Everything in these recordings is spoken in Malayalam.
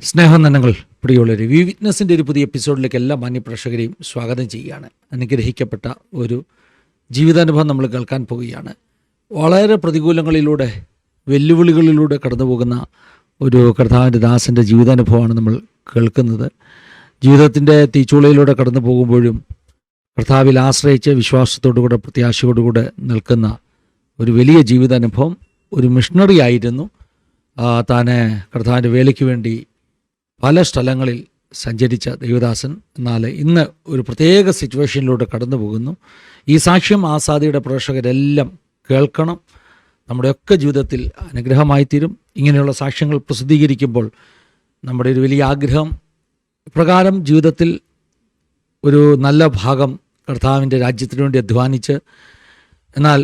സ്നേഹനന്ദങ്ങൾ പ്രിയമുള്ളവരെ, വി വിറ്റ്നസിൻ്റെ ഒരു പുതിയ എപ്പിസോഡിലേക്ക് എല്ലാ മാന്യപ്രേക്ഷകരെയും സ്വാഗതം ചെയ്യുകയാണ്. അനുഗ്രഹിക്കപ്പെട്ട ഒരു ജീവിതാനുഭവം നമ്മൾ കേൾക്കാൻ പോവുകയാണ്. വളരെ പ്രതികൂലങ്ങളിലൂടെ, വെല്ലുവിളികളിലൂടെ കടന്നു പോകുന്ന ഒരു കർത്താവിൻ്റെ ദാസൻ്റെ ജീവിതാനുഭവമാണ് നമ്മൾ കേൾക്കുന്നത്. ജീവിതത്തിൻ്റെ തീച്ചൂളയിലൂടെ കടന്നു പോകുമ്പോഴും കർത്താവിൽ ആശ്രയിച്ച് വിശ്വാസത്തോടുകൂടെ, പ്രത്യാശയോടുകൂടെ നിൽക്കുന്ന ഒരു വലിയ ജീവിതാനുഭവം. ഒരു മിഷണറി ആയിരുന്നു. താൻ കർത്താവിൻ്റെ വേലയ്ക്ക് വേണ്ടി പല സ്ഥലങ്ങളിൽ സഞ്ചരിച്ച ദൈവദാസൻ, എന്നാൽ ഇന്ന് ഒരു പ്രത്യേക സിറ്റുവേഷനിലൂടെ കടന്നു പോകുന്നു. ഈ സാക്ഷ്യം ആസാദിയുടെ പ്രേക്ഷകരെല്ലാം കേൾക്കണം. നമ്മുടെയൊക്കെ ജീവിതത്തിൽ അനുഗ്രഹമായിത്തീരും. ഇങ്ങനെയുള്ള സാക്ഷ്യങ്ങൾ പ്രസിദ്ധീകരിക്കുമ്പോൾ നമ്മുടെ ഒരു വലിയ ആഗ്രഹം ഇപ്രകാരം ജീവിതത്തിൽ ഒരു നല്ല ഭാഗം കർത്താവിൻ്റെ രാജ്യത്തിന് വേണ്ടി അധ്വാനിച്ച്, എന്നാൽ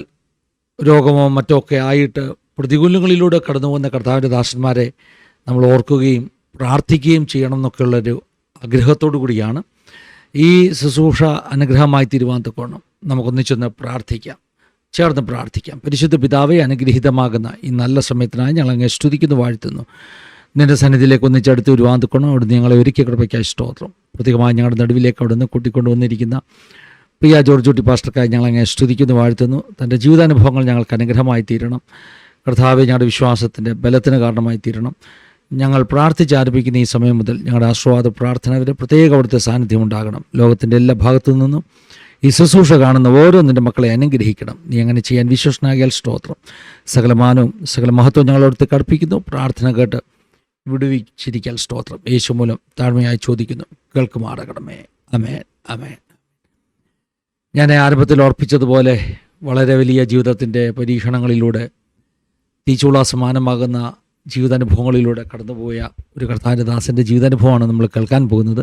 രോഗമോ മറ്റോ ഒക്കെ ആയിട്ട് പ്രതികൂലങ്ങളിലൂടെ കടന്നു പോകുന്ന കർത്താവിൻ്റെ ദാസന്മാരെ നമ്മൾ ഓർക്കുകയും പ്രാർത്ഥിക്കുകയും ചെയ്യണം എന്നൊക്കെയുള്ളൊരു ആഗ്രഹത്തോടു കൂടിയാണ് ഈ ശുശ്രൂഷ അനുഗ്രഹമായി തീരുവാൻ തക്കോണം നമുക്കൊന്നിച്ചൊന്ന് പ്രാർത്ഥിക്കാം, ചേർന്ന് പ്രാർത്ഥിക്കാം. പരിശുദ്ധ പിതാവേ, അനുഗ്രഹീതമാകുന്ന ഈ നല്ല സമയത്തിനായി ഞങ്ങൾ അങ്ങ് സ്തുതിക്കുന്നു, വാഴ്ത്തുന്നു. നിൻ്റെ സന്നിധിയിലേക്ക് ഒന്നിച്ചടുത്ത് വരുവാൻ തക്കണം. അവിടുന്ന് ഞങ്ങളെ ഒരുക്കിയ കൃപയ്ക്കായി സ്തോത്രം. പ്രത്യേകമായി ഞങ്ങളുടെ നടുവിലേക്ക് അവിടുന്ന് കൂട്ടിക്കൊണ്ടുവന്നിരിക്കുന്ന പ്രിയ ജോർജ് കുട്ടി പാസ്റ്റർക്കായി ഞങ്ങൾ അങ്ങ് സ്തുതിക്കുന്നു, വാഴ്ത്തുന്നു. തൻ്റെ ജീവിതാനുഭവങ്ങൾ ഞങ്ങൾക്ക് അനുഗ്രഹമായി തീരണം. കർത്താവെ, ഞങ്ങളുടെ വിശ്വാസത്തിൻ്റെ ബലത്തിന് കാരണമായി തീരണം. ഞങ്ങൾ പ്രാർത്ഥിച്ചാരംഭിക്കുന്ന ഈ സമയം മുതൽ ഞങ്ങളുടെ ആശ്വാദ പ്രാർത്ഥന വരെ പ്രത്യേക അവിടുത്തെ സാന്നിധ്യം ഉണ്ടാകണം. ലോകത്തിൻ്റെ എല്ലാ ഭാഗത്തു നിന്നും ഈ ശുശ്രൂഷ കാണുന്ന ഓരോ നിൻ്റെ മക്കളെ അനുഗ്രഹിക്കണം. നീ അങ്ങനെ ചെയ്യാൻ വിശ്വസ്തനാകിയാൽ സ്തോത്രം. സകലമാനവും സകല മഹത്വം ഞങ്ങളടുത്ത് കർപ്പിക്കുന്നു. പ്രാർത്ഥന കേട്ട് വിടുവിച്ചിരിക്കാൻ സ്തോത്രം. യേശു മൂലം താഴ്മയായി ചോദിക്കുന്നു, കേൾക്കുമാറാകണമേ. അമേൻ, അമേൻ. ഞാൻ ആരംഭത്തിൽ ഓർപ്പിച്ചതുപോലെ വളരെ വലിയ ജീവിതത്തിൻ്റെ പരീക്ഷണങ്ങളിലൂടെ, തീച്ചൂള സമാനമാകുന്ന ജീവിതാനുഭവങ്ങളിലൂടെ കടന്നുപോയ ഒരു കർത്താവിൻ്റെ ദാസൻ്റെ ജീവിതാനുഭവമാണ് നമ്മൾ കേൾക്കാൻ പോകുന്നത്.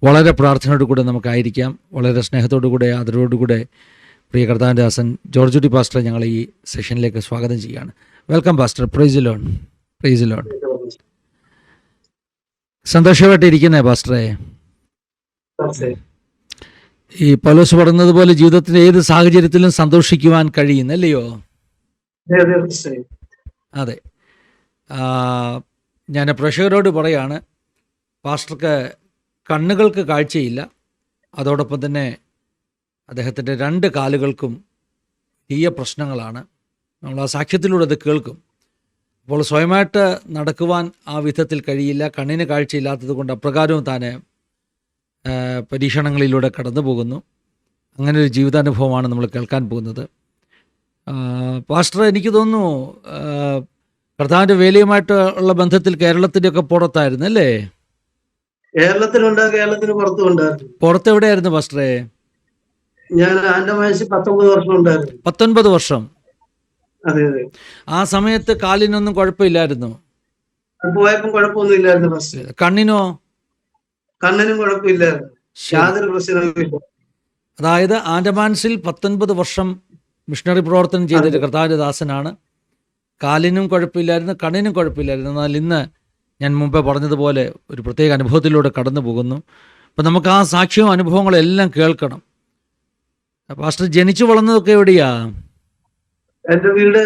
വളരെ പ്രാർത്ഥനയോടു കൂടെ നമുക്കായിരിക്കാം. വളരെ സ്നേഹത്തോടു കൂടെ, ആദരവോടുകൂടെ പ്രിയ കർത്താവിൻ്റെ ദാസൻ ജോർജ് കുട്ടി പാസ്റ്ററെ ഞങ്ങൾ ഈ സെഷനിലേക്ക് സ്വാഗതം ചെയ്യുകയാണ്. Welcome pastor. Praise the Lord. Praise the Lord. സന്തോഷമായിട്ടിരിക്കുന്നേ പാസ്റ്ററെ? ഈ പൗലോസ് പറയുന്നത് പോലെ ജീവിതത്തിൻ്റെ ഏത് സാഹചര്യത്തിലും സന്തോഷിക്കുവാൻ കഴിയുന്നല്ലയോ? അതെ. ഞാൻ പ്രേക്ഷകരോട് പറയാണ്, പാസ്റ്റർക്ക് കണ്ണുകൾക്ക് കാഴ്ചയില്ല, അതോടൊപ്പം തന്നെ അദ്ദേഹത്തിൻ്റെ 2 കാലുകൾക്കും വലിയ പ്രശ്നങ്ങളാണ്. നമ്മൾ ആ സാക്ഷ്യത്തിലൂടെ അത് കേൾക്കും. അപ്പോൾ സ്വയമായിട്ട് നടക്കുവാൻ ആ വിധത്തിൽ കഴിയില്ല. കണ്ണിന് കാഴ്ചയില്ലാത്തത് കൊണ്ട് അപ്രകാരവും താൻ പരീക്ഷണങ്ങളിലൂടെ കടന്നു പോകുന്നു. അങ്ങനെ ഒരു ജീവിതാനുഭവമാണ് നമ്മൾ കേൾക്കാൻ പോകുന്നത്. പാസ്റ്റർ, എനിക്ക് തോന്നുന്നു കർത്താവിൻ്റെ വേലയുമായിട്ട് ഉള്ള ബന്ധത്തിൽ കേരളത്തിൻ്റെയൊക്കെ പുറത്തായിരുന്നു അല്ലേ? കേരളത്തിലുണ്ട്, കേരളത്തിന് പുറത്തുണ്ടായിരുന്നു. പുറത്തെവിടെയായിരുന്നു പാസ്റ്ററെ? ഞാൻ ആൻഡമാനിൽ 19 വർഷം ഉണ്ടായിരുന്നു. 19 വർഷം? അതെ അതെ. ആ സമയത്ത് കാലിനൊന്നും കുഴപ്പമില്ലായിരുന്നു? പോയപ്പോൾ കുഴപ്പമൊന്നും പാസ്റ്റർ. കണ്ണിനോ? കണ്ണിനും കുഴപ്പമില്ലായിരുന്നു, യാതൊരു പ്രശ്നവുമില്ല. അതായത് ആൻഡമാൻസിൽ 19 വർഷം മിഷണറി പ്രവർത്തനം ചെയ്തൊരു കർത്താവിൻ്റെ ദാസനാണ്. കാലിനും കുഴപ്പമില്ലായിരുന്നു, കണ്ണിനും കുഴപ്പമില്ലായിരുന്നു. എന്നാൽ ഇന്ന് ഞാൻ മുമ്പേ പറഞ്ഞതുപോലെ ഒരു പ്രത്യേക അനുഭവത്തിലൂടെ കടന്നു പോകുന്നു. അപ്പം നമുക്ക് ആ സാക്ഷ്യവും അനുഭവങ്ങളും എല്ലാം കേൾക്കണം. പാസ്റ്റർ ജനിച്ചു വളർന്നതൊക്കെ എവിടെയാ? എന്റെ വീട്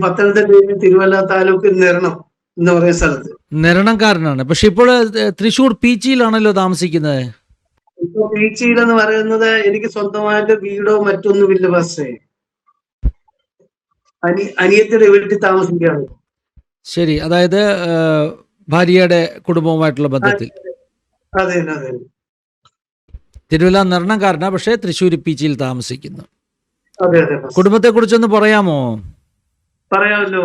പത്തനംതിട്ട തിരുവല്ല താലൂക്ക് നിരണം എന്ന് പറയുന്ന സ്ഥലത്ത്. നിരണംകാരനാണ്. പക്ഷെ ഇപ്പോൾ തൃശ്ശൂർ പീച്ചിയിലാണല്ലോ താമസിക്കുന്നത്. ഇപ്പൊ പീച്ചിയിലെന്ന് പറയുന്നത് എനിക്ക് സ്വന്തമായിട്ട് വീടോ മറ്റൊന്നുമില്ല പാസ്റ്റേ. അനിയത്തിയുടെ വീട്ടിൽ താമസിക്കുകയാണ്. ശരി. അതായത് ഭാര്യയുടെ കുടുംബവുമായിട്ടുള്ള ബന്ധത്തിൽ. അതെ അതെ. തിരുവല്ല നിരണംകാരനാ, പക്ഷേ തൃശ്ശൂർ പീച്ചിയിൽ താമസിക്കുന്നു. അതെ അതെ. കുടുംബത്തെ കുറിച്ചൊന്ന് പറയാമോ? പറയാമല്ലോ.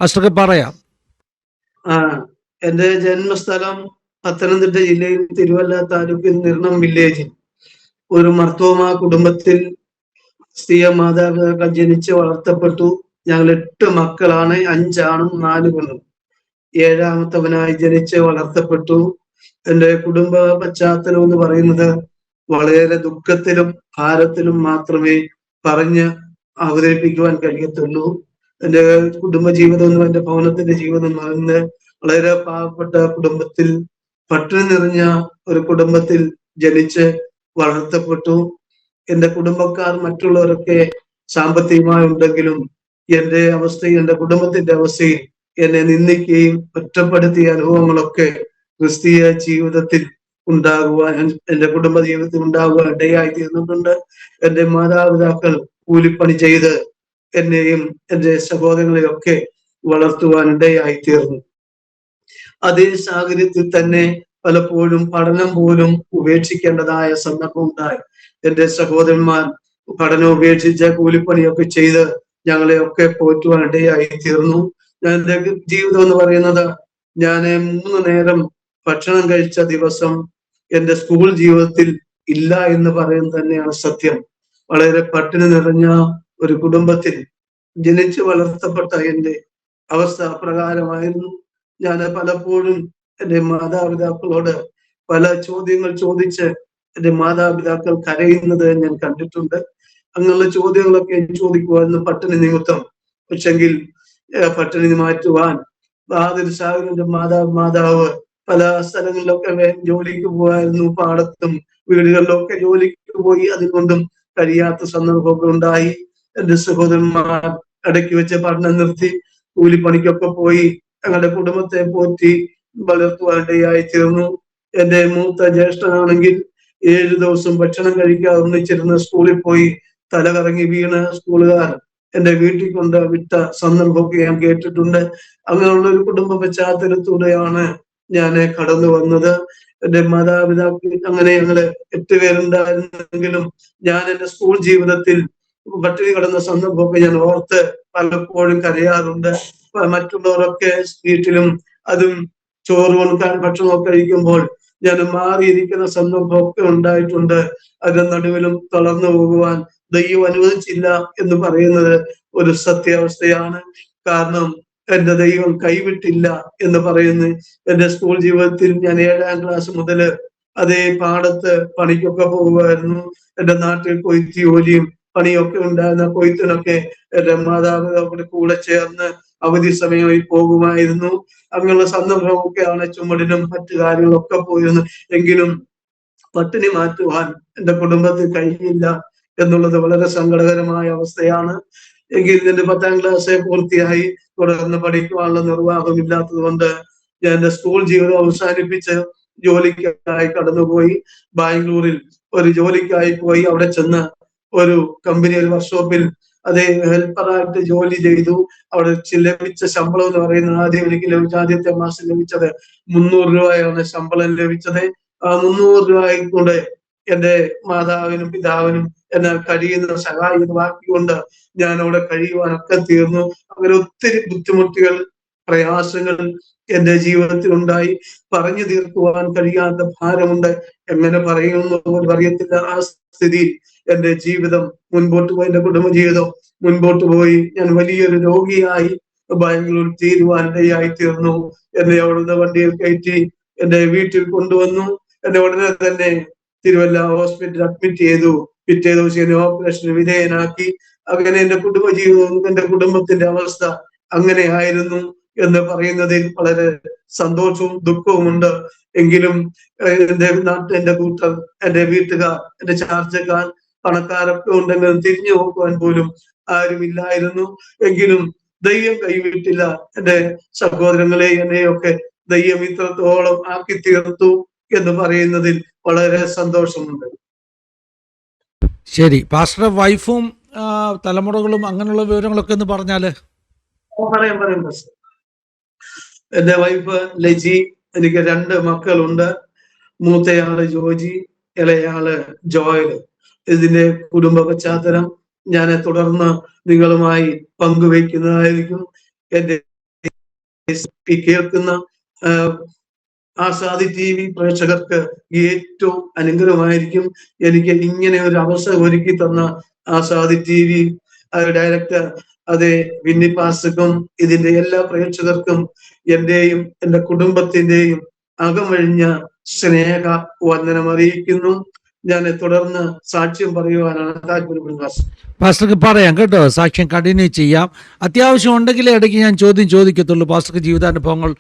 അഷ്ടൊക്കെ പറയാം. എന്റെ ജന്മസ്ഥലം പത്തനംതിട്ട ജില്ലയിൽ തിരുവല്ല താലൂക്കിൽ നിരണം വില്ലേജിൽ ഒരു മർത്തോമ കുടുംബത്തിൽ സ്ത്രീ മാതാപിതാക്കൾ ജനിച്ച് വളർത്തപ്പെട്ടു. ഞങ്ങൾ 8 മക്കളാണ്, 5 ആണും 4 പെണ്ണും. 7ാമത്തവനായി ജനിച്ച് വളർത്തപ്പെട്ടു. എൻ്റെ കുടുംബ പശ്ചാത്തലം എന്ന് പറയുന്നത് വളരെ ദുഃഖത്തിലും ഭാരത്തിലും മാത്രമേ പറഞ്ഞ് അവതരിപ്പിക്കുവാൻ കഴിയത്തുള്ളൂ. എൻ്റെ കുടുംബജീവിതം എന്നും എൻ്റെ ഭവനത്തിന്റെ ജീവിതം എന്ന് പറയുന്നത് വളരെ പാവപ്പെട്ട കുടുംബത്തിൽ, പട്ടിണി നിറഞ്ഞ ഒരു കുടുംബത്തിൽ ജനിച്ച് വളർത്തപ്പെട്ടു. എന്റെ കുടുംബക്കാർ മറ്റുള്ളവരൊക്കെ സാമ്പത്തികമായി ഉണ്ടെങ്കിലും എന്റെ അവസ്ഥയിൽ, എന്റെ കുടുംബത്തിന്റെ അവസ്ഥയിൽ എന്നെ നിന്ദിക്കുകയും ഒറ്റപ്പെടുത്തിയ അനുഭവങ്ങളൊക്കെ ക്രിസ്തീയ ജീവിതത്തിൽ ഉണ്ടാകുവാൻ, എന്റെ കുടുംബ ജീവിതത്തിൽ ഉണ്ടാകുവാൻ ഇടയായി തീർന്നിട്ടുണ്ട്. എന്റെ മാതാപിതാക്കൾ കൂലിപ്പണി ചെയ്ത് എന്നെയും എന്റെ സഹോദരങ്ങളെയും ഒക്കെ വളർത്തുവാൻ ഇടയായി തീർന്നു. അതേ സാഹചര്യത്തിൽ തന്നെ പലപ്പോഴും പഠനം പോലും ഉപേക്ഷിക്കേണ്ടതായ സന്ദർഭം ഉണ്ടായി. എന്റെ സഹോദരന്മാർ പഠനം ഉപേക്ഷിച്ച് കൂലിപ്പണിയൊക്കെ ചെയ്ത് ഞങ്ങളെയൊക്കെ പോറ്റുവാൻ ഇടയായി തീർന്നു. എന്റെ ജീവിതം എന്ന് പറയുന്നത്, ഞാൻ 3 നേരം ഭക്ഷണം കഴിച്ച ദിവസം എന്റെ സ്കൂൾ ജീവിതത്തിൽ ഇല്ല എന്ന് പറയുന്നത് തന്നെയാണ് സത്യം. വളരെ പട്ടിണി നിറഞ്ഞ ഒരു കുടുംബത്തിൽ ജനിച്ചു വളർത്തപ്പെട്ട എന്റെ അവസ്ഥ അപ്രകാരമായിരുന്നു. ഞാൻ പലപ്പോഴും എന്റെ മാതാപിതാക്കളോട് പല ചോദ്യങ്ങൾ ചോദിച്ച് എന്റെ മാതാപിതാക്കൾ കരയുന്നത് ഞാൻ കണ്ടിട്ടുണ്ട്. അങ്ങനെയുള്ള ചോദ്യങ്ങളൊക്കെ ചോദിക്കുമായിരുന്നു പട്ടിണി നിമിത്തം. പക്ഷെങ്കിൽ പട്ടിണി മാറ്റുവാൻ യാതൊരു സാഹചര്യം മാതാവ് പല സ്ഥലങ്ങളിലൊക്കെ ജോലിക്ക് പോകായിരുന്നു. പാടത്തും വീടുകളിലൊക്കെ ജോലിക്ക് പോയി. അതുകൊണ്ടും കഴിയാത്ത സന്ദർഭമൊക്കെ ഉണ്ടായി. എന്റെ സഹോദരന്മാർ ഇടയ്ക്ക് വെച്ച് പഠനം നിർത്തി കൂലിപ്പണിക്കൊക്കെ പോയി ഞങ്ങളുടെ കുടുംബത്തെ പോറ്റി വളർത്തുവാനിടയായി തീർന്നു. എന്റെ മൂത്ത ജ്യേഷ്ഠനാണെങ്കിൽ 7 ദിവസം ഭക്ഷണം കഴിക്കാതെ ഒന്നിച്ചിരുന്ന് സ്കൂളിൽ പോയി തലകറങ്ങി വീണ് സ്കൂളുകാർ എന്റെ വീട്ടിൽ കൊണ്ട് വിട്ട സന്ദർഭമൊക്കെ ഞാൻ കേട്ടിട്ടുണ്ട്. അങ്ങനെയുള്ള ഒരു കുടുംബ പശ്ചാത്തലത്തിലൂടെയാണ് ഞാൻ കടന്നു വന്നത്. എന്റെ മാതാപിതാക്കൾ അങ്ങനെ ഞങ്ങള് 8 പേരുണ്ടായിരുന്നെങ്കിലും ഞാൻ എന്റെ സ്കൂൾ ജീവിതത്തിൽ പട്ടിണി കിടന്ന സന്ദർഭമൊക്കെ ഞാൻ ഓർത്ത് പലപ്പോഴും കരയാറുണ്ട്. മറ്റുള്ളവരൊക്കെ വീട്ടിലും അതും ചോറ് കൊടുക്കാൻ ഭക്ഷണമൊക്കെ കഴിക്കുമ്പോൾ ഞാൻ മാറിയിരിക്കുന്ന സന്ദർഭമൊക്കെ ഉണ്ടായിട്ടുണ്ട്. അതിന്റെ നടുവിലും തളർന്നു പോകുവാൻ ദൈവം അനുവദിച്ചില്ല എന്ന് പറയുന്നത് ഒരു സത്യാവസ്ഥയാണ്. കാരണം എന്റെ ദൈവം കൈവിട്ടില്ല എന്ന് പറയുന്നു. എന്റെ സ്കൂൾ ജീവിതത്തിൽ ഞാൻ 7ാം ക്ലാസ് മുതല് അതേ പാടത്ത് പണിക്കൊക്കെ പോകുമായിരുന്നു. എന്റെ നാട്ടിൽ കൊയ്ത്ത് ജോലിയും പണിയൊക്കെ ഉണ്ടായിരുന്ന കൊയ്ത്തിനൊക്കെ എന്റെ മാതാപിതാക്കളുടെ കൂടെ ചേർന്ന് അവധി സമയങ്ങളിൽ പോകുമായിരുന്നു. അങ്ങനെയുള്ള സന്ദർഭമൊക്കെയാണ് ചുമടിനും മറ്റു കാര്യങ്ങളൊക്കെ പോയിരുന്നു. എങ്കിലും പട്ടിണി മാറ്റുവാൻ എന്റെ കുടുംബത്തിൽ കഴിഞ്ഞില്ല എന്നുള്ളത് വളരെ സങ്കടകരമായ അവസ്ഥയാണ്. എങ്കിൽ എന്റെ 10ാം ക്ലാസ് പൂർത്തിയായി. തുടർന്ന് പഠിക്കുവാനുള്ള നിർവാഹമില്ലാത്തത് കൊണ്ട് ഞാൻ എന്റെ സ്കൂൾ ജീവിതം അവസാനിപ്പിച്ച് ജോലിക്കായി കടന്നുപോയി. ബാംഗ്ലൂരിൽ ഒരു ജോലിക്കായി പോയി. അവിടെ ചെന്ന് ഒരു കമ്പനിയിൽ വർക്ക്ഷോപ്പിൽ അതേ ഹെൽപ്പറായിട്ട് ജോലി ചെയ്തു. അവിടെ ലഭിച്ച ശമ്പളം എന്ന് പറയുന്നത് ആദ്യത്തെ മാസം ലഭിച്ചത് 300 രൂപയാണ് ശമ്പളം ലഭിച്ചത്. ആ 300 രൂപയിൽ കൂടെ എന്റെ മാതാവിനും പിതാവിനും എന്നാൽ കഴിയുന്ന സഹായമാക്കിക്കൊണ്ട് ഞാൻ അവിടെ കഴിയുവാനൊക്കെ തീർന്നു. അങ്ങനെ ഒത്തിരി ബുദ്ധിമുട്ടുകൾ, പ്രയാസങ്ങൾ എന്റെ ജീവിതത്തിൽ ഉണ്ടായി. പറഞ്ഞു തീർക്കുവാൻ കഴിയാത്ത ഭാരമുണ്ട്. എങ്ങനെ പറയുമെന്ന് പോലും അറിയത്തില്ല. ആ സ്ഥിതിയിൽ എന്റെ ജീവിതം മുൻപോട്ട് പോയി, എന്റെ കുടുംബ ജീവിതം മുൻപോട്ട് പോയി. ഞാൻ വലിയൊരു രോഗിയായി ബാംഗ്ലൂർ തീരുവാനിടയായി തീർന്നു. എന്നെ അവിടുന്ന് വണ്ടിയിൽ കയറ്റി എന്റെ വീട്ടിൽ കൊണ്ടുവന്നു. എന്നെ ഉടനെ തന്നെ തിരുവല്ല ഹോസ്പിറ്റലിൽ അഡ്മിറ്റ് ചെയ്തു. പിറ്റേ ദിവസം എന്നെ ഓപ്പറേഷന് വിധേയനാക്കി. അങ്ങനെ എന്റെ കുടുംബ ജീവിതവും എന്റെ കുടുംബത്തിന്റെ അവസ്ഥ അങ്ങനെയായിരുന്നു എന്ന് പറയുന്നതിൽ വളരെ സന്തോഷവും ദുഃഖവുമുണ്ട്. എങ്കിലും എന്റെ കൂട്ടർ, എന്റെ വീട്ടുകാർ, എന്റെ ചാർച്ചക്കാർ, പണക്കാരൊക്കെ ഉണ്ടെങ്കിലും തിരിഞ്ഞു നോക്കുവാൻ പോലും ആരുമില്ലായിരുന്നു. എങ്കിലും ദൈവം കൈവിട്ടില്ല. എന്റെ സഹോദരങ്ങളെ എന്നെയൊക്കെ ദൈവം ഇത്രത്തോളം ആക്കി തീർത്തു എന്ന് പറയുന്നതിൽ വളരെ സന്തോഷമുണ്ട്. ശരി, പാസ്റ്ററുടെ വൈഫും തലമുറകളും അങ്ങനെയുള്ള വിവരങ്ങളൊക്കെ ഒന്ന് പറഞ്ഞാല്. പറയാം. എന്റെ വൈഫ് ലജി. എനിക്ക് 2 മക്കളുണ്ട്. മൂത്തയാള് ജോജി, ഇളയാള് ജോയല്. ഇതിന്റെ കുടുംബ പശ്ചാത്തലം ഞാൻ തുടർന്ന് നിങ്ങളുമായി പങ്കുവയ്ക്കുന്നതായിരിക്കും. എന്റെ കേൾക്കുന്ന ആസാദി TV പ്രേക്ഷകർക്ക് ഏറ്റവും അനുഗ്രഹമായിരിക്കും. എനിക്ക് ഇങ്ങനെ ഒരു അവസരം ഒരുക്കി തന്ന ആസാദി TV ഡയറക്ടർ അതെ വിന്നി പാസ്റ്റർക്കും ഇതിന്റെ എല്ലാ പ്രേക്ഷകർക്കും എന്റെയും എന്റെ കുടുംബത്തിന്റെയും അകമഴിഞ്ഞ സ്നേഹ വന്ദനം അറിയിക്കുന്നു. ഞാൻ തുടർന്ന് സാക്ഷ്യം പറയുവാനാണ് താല്പര്യപ്പെടുന്നത്. പാസ്റ്റർക്ക് പറയാം കേട്ടോ, സാക്ഷ്യം കണ്ടിന്യൂ ചെയ്യാം. അത്യാവശ്യം ഉണ്ടെങ്കിലേ ഇടയ്ക്ക് ഞാൻ ചോദ്യം ചോദിക്കത്തുള്ളൂ. പാസ്റ്റർക്ക് ജീവിതാനുഭവങ്ങൾ,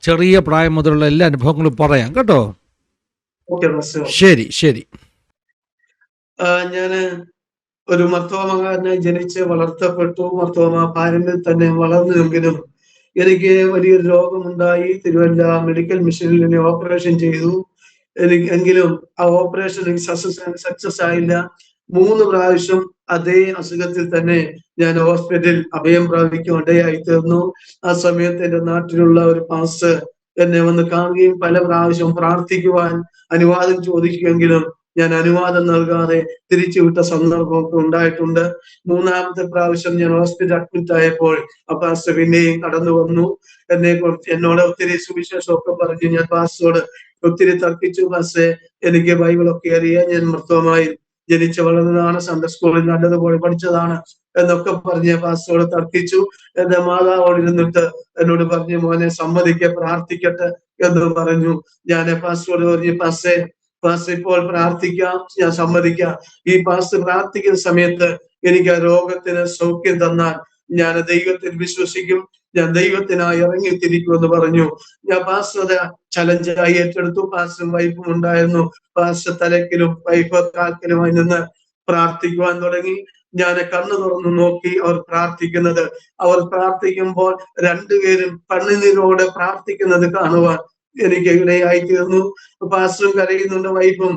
ചെറിയ പ്രായം മുതലുള്ള എല്ലാ അനുഭവങ്ങളും പറയാം കേട്ടോ. ശരി ശരി. ഞാന് ഒരു മർത്തോമകാരനായി ജനിച്ച് വളർത്തപ്പെട്ടു. മർത്തോമ പാരമ്പര്യത്തിൽ തന്നെ വളർന്നുവെങ്കിലും എനിക്ക് വലിയൊരു രോഗമുണ്ടായി. തിരുവല്ല മെഡിക്കൽ മിഷനിൽ എന്നെ ഓപ്പറേഷൻ ചെയ്തു. എങ്കിലും ആ ഓപ്പറേഷൻ സക്സസ് ആയില്ല. 3 പ്രാവശ്യം അതേ അസുഖത്തിൽ തന്നെ ഞാൻ ഹോസ്പിറ്റലിൽ അഭയം പ്രാപിക്കും ഇടയായി തീർന്നു. ആ സമയത്ത് എന്റെ നാട്ടിലുള്ള ഒരു പാസ്റ്റർ എന്നെ വന്ന് കാണുകയും പല പ്രാവശ്യം പ്രാർത്ഥിക്കുവാൻ അനുവാദം ചോദിക്കുമെങ്കിലും ഞാൻ അനുവാദം നൽകാതെ തിരിച്ചുവിട്ട സന്ദർഭമൊക്കെ ഉണ്ടായിട്ടുണ്ട്. 3ാമത്തെ പ്രാവശ്യം ഞാൻ ഹോസ്പിറ്റൽ അഡ്മിറ്റ് ആയപ്പോൾ ആ പാസ്റ്റർ പിന്നെയും കടന്നു വന്നു. എന്നോട് ഒത്തിരി സുവിശേഷമൊക്കെ പറഞ്ഞ് ഞാൻ പാസ്റ്ററോട് ഒത്തിരി തർക്കിച്ചു. പാസ്റ്ററെ, എനിക്ക് ബൈബിളൊക്കെ അറിയാം, ഞാൻ മൃത്തമായി ജനിച്ചു വളർന്നതാണ്, സൺഡേ സ്കൂളിൽ നല്ലതുപോലെ പഠിച്ചതാണ് എന്നൊക്കെ പറഞ്ഞ് പാസ്റ്ററോട് തർക്കിച്ചു. എന്റെ മാതാവോട് ഇരുന്നിട്ട് എന്നോട് പറഞ്ഞു, മോനെ സമ്മതിക്കെ, പ്രാർത്ഥിക്കട്ടെ എന്ന് പറഞ്ഞു. ഞാൻ പാസ്റ്ററോട് പറഞ്ഞു, പാസ്റ്റർ ഇപ്പോൾ പ്രാർത്ഥിക്കാം, ഞാൻ സമ്മതിക്കാം. ഈ പാസ്റ്റർ പ്രാർത്ഥിക്കുന്ന സമയത്ത് എനിക്ക് ആ രോഗത്തിന് സൗഖ്യം തന്നാൽ ഞാൻ ദൈവത്തിൽ വിശ്വസിക്കും, ഞാൻ ദൈവത്തിനായി ഇറങ്ങിത്തിരിക്കുമെന്ന് പറഞ്ഞു. ഞാൻ പാസ്റ്റർ ചലഞ്ചായി ഏറ്റെടുത്തു. പാസ്റ്ററും വൈഫും ഉണ്ടായിരുന്നു. പാസ്റ്റർ തലക്കിലും വൈഫ് കാൽക്കലുമായി നിന്ന് പ്രാർത്ഥിക്കുവാൻ തുടങ്ങി. ഞാൻ കണ്ണു തുറന്നു നോക്കി അവർ പ്രാർത്ഥിക്കുന്നത്. അവർ പ്രാർത്ഥിക്കുമ്പോൾ രണ്ടുപേരും കണ്ണുനീരോടെ പ്രാർത്ഥിക്കുന്നത് കാണുവാൻ എനിക്ക് ഇടയായി തീർന്നു. പാസ്റ്ററും കരയുന്നുണ്ട്, വൈഫും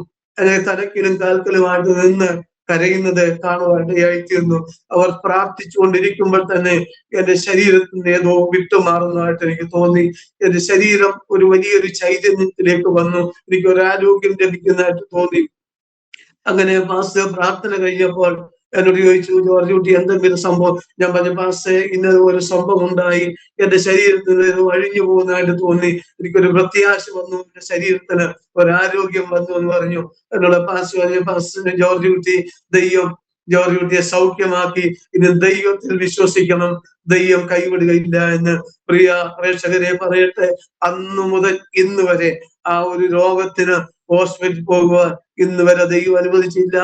തലക്കിലും കാൽക്കലുമായിട്ട് നിന്ന് കരയുന്നത് കാണുവാൻ ഇടയായിത്തീർന്നു. അവർ പ്രാർത്ഥിച്ചുകൊണ്ടിരിക്കുമ്പോൾ തന്നെ എന്റെ ശരീരത്തിന് ഏതോ വിട്ടുമാറുന്നതായിട്ട് എനിക്ക് തോന്നി. എന്റെ ശരീരം ഒരു വലിയൊരു ചൈതന്യത്തിലേക്ക് വന്നു. എനിക്ക് ഒരു ആരോഗ്യം ലഭിക്കുന്നതായിട്ട് തോന്നി. അങ്ങനെ പാസ്റ്റർ പ്രാർത്ഥന കഴിഞ്ഞപ്പോൾ എന്നോട് ചോദിച്ചു, ജോർജ് കുട്ടി എന്തെങ്കിലും സംഭവം? ഞാൻ പറഞ്ഞു, പാസ്റ്റർ ഇന്നത് ഒരു സംഭവം ഉണ്ടായി, എന്റെ ശരീരത്തിൽ നിന്ന് അഴിഞ്ഞു പോകുന്നതായിട്ട് തോന്നി, എനിക്കൊരു പ്രത്യാശ വന്നു, എന്റെ ശരീരത്തിന് ഒരാരോഗ്യം വന്നു എന്ന് പറഞ്ഞു. എന്നോട് പാസ്റ്റർ പറഞ്ഞു, പാസ്റ്റർ ജോർജ് കുട്ടിയെ സൗഖ്യമാക്കി, ഇനി ദൈവത്തിൽ വിശ്വസിക്കണം, ദൈവം കൈവിടുകയില്ല എന്ന്. പ്രിയ പ്രേക്ഷകരെ പറയട്ടെ, അന്നു മുതൽ ഇന്ന് വരെ ആ ഒരു രോഗത്തിന് ഹോസ്പിറ്റലിൽ പോകുവാൻ ഇന്ന് വരെ ദൈവം അനുവദിച്ചില്ല.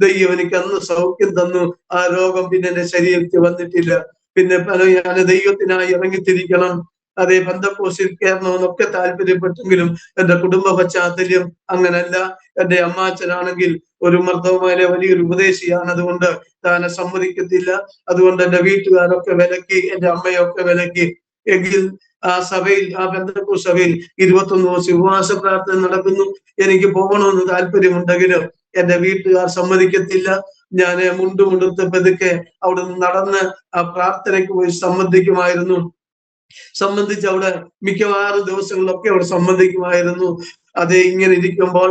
ദൈവം എനിക്ക് അന്ന് സൗഖ്യം തന്നു. ആ രോഗം പിന്നെ എന്റെ ശരീരത്തിൽ വന്നിട്ടില്ല. പിന്നെ ഞാൻ ദൈവത്തിനായി ഇറങ്ങിത്തിരിക്കണം, അതേ ബന്ധക്കോസിൽ കയറണമെന്നൊക്കെ താല്പര്യപ്പെട്ടെങ്കിലും എന്റെ കുടുംബ പശ്ചാത്തലം അങ്ങനല്ല. എന്റെ അമ്മാച്ചനാണെങ്കിൽ ഒരു മർദ്ദവമായ വലിയൊരു ഉപദേശിയാണ്, അതുകൊണ്ട് താനെ സമ്മതിക്കത്തില്ല. അതുകൊണ്ട് എന്റെ വീട്ടുകാരൊക്കെ വിലക്കി, എന്റെ അമ്മയൊക്കെ വിലക്കി. എങ്കിൽ ആ സഭയിൽ, ആ ബന്ധക്കോസ് സഭയിൽ 21 ദിവസം ഉപവാസ പ്രാർത്ഥന നടക്കുന്നു. എനിക്ക് പോകണമെന്ന് താല്പര്യമുണ്ടെങ്കിലും എന്റെ വീട്ടുകാർ സമ്മതിക്കത്തില്ല. ഞാൻ മുണ്ടുമുടുത്ത് പതുക്കെ അവിടെ നിന്ന് നടന്ന് ആ പ്രാർത്ഥനയ്ക്ക് പോയി സംബന്ധിച്ച് അവിടെ മിക്കവാറും ദിവസങ്ങളിലൊക്കെ അവിടെ സംബന്ധിക്കുമായിരുന്നു. അതേ ഇങ്ങനെ ഇരിക്കുമ്പോൾ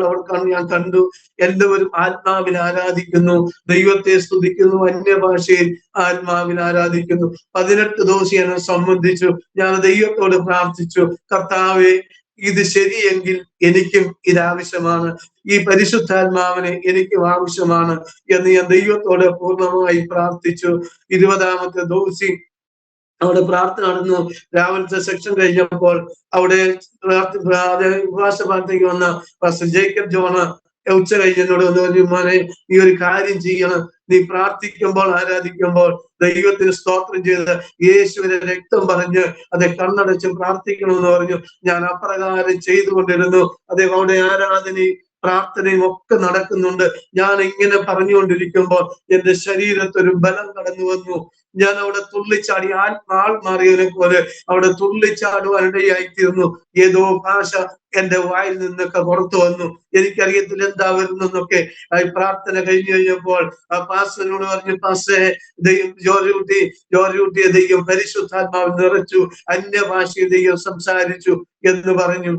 ഞാൻ കണ്ടു, എല്ലാവരും ആത്മാവിൽ ആരാധിക്കുന്നു, ദൈവത്തെ സ്തുതിക്കുന്നു, അന്യഭാഷയിൽ ആത്മാവിൽ ആരാധിക്കുന്നു. 18 ദിവസം എന്നെ സംബന്ധിച്ചു. ഞാൻ ദൈവത്തോട് പ്രാർത്ഥിച്ചു, കർത്താവേ, ഇത് ശരിയെങ്കിൽ എനിക്കും ഇതാവശ്യമാണ്, ഈ പരിശുദ്ധാത്മാവിനെ എനിക്കും ആവശ്യമാണ് എന്ന് ഞാൻ ദൈവത്തോട് പൂർണ്ണമായി പ്രാർത്ഥിച്ചു. 20ാമത്തെ ദിവസം അവിടെ പ്രാർത്ഥന നടന്നു. രാവിലത്തെ സെക്ഷൻ കഴിഞ്ഞപ്പോൾ അവിടെ ഉപവാസ പ്രാർത്ഥനയ്ക്ക് വന്ന പാസ്റ്റർ ജേക്കബ് ജോണ് ഉച്ച കഴിഞ്ഞോട് പറഞ്ഞു, മോനെ, നീ ഒരു കാര്യം ചെയ്യണം, നീ പ്രാർത്ഥിക്കുമ്പോൾ, ആരാധിക്കുമ്പോൾ ദൈവത്തിന് സ്തോത്രം ചെയ്ത് യേശുവിനെ രക്തം പറഞ്ഞ് അതെ കണ്ണടച്ച് പ്രാർത്ഥിക്കണമെന്ന് പറഞ്ഞു. ഞാൻ അപ്രകാരം ചെയ്തുകൊണ്ടിരുന്നു. അതേ അവിടെ ആരാധനയും പ്രാർത്ഥനയും ഒക്കെ നടക്കുന്നുണ്ട്. ഞാൻ ഇങ്ങനെ പറഞ്ഞുകൊണ്ടിരിക്കുമ്പോൾ എന്റെ ശരീരത്തൊരു ബലം കടന്നു വന്നു. ഞാൻ അവിടെ തുള്ളിച്ചാടി, ആൾ മാറിയവനെ പോലെ അവിടെ തുള്ളിച്ചാടുവാനിടയായിത്തീർന്നു. ഏതോ ഭാഷ എന്റെ വായിൽ നിന്നൊക്കെ പുറത്തു വന്നു. എനിക്കറിയത്തില്ല എന്താ വരുന്നൊക്കെ. പ്രാർത്ഥന കഴിഞ്ഞു കഴിഞ്ഞപ്പോൾ ആ പാസ്റ്ററിനോട് പറഞ്ഞു, പാസ്റ്ററെ, ജോർജ് കുട്ടിയെ ദൈവം പരിശുദ്ധാത്മാവിൽ നിറച്ചു, അന്യഭാഷയിൽ ദൈവം സംസാരിച്ചു എന്ന് പറഞ്ഞു.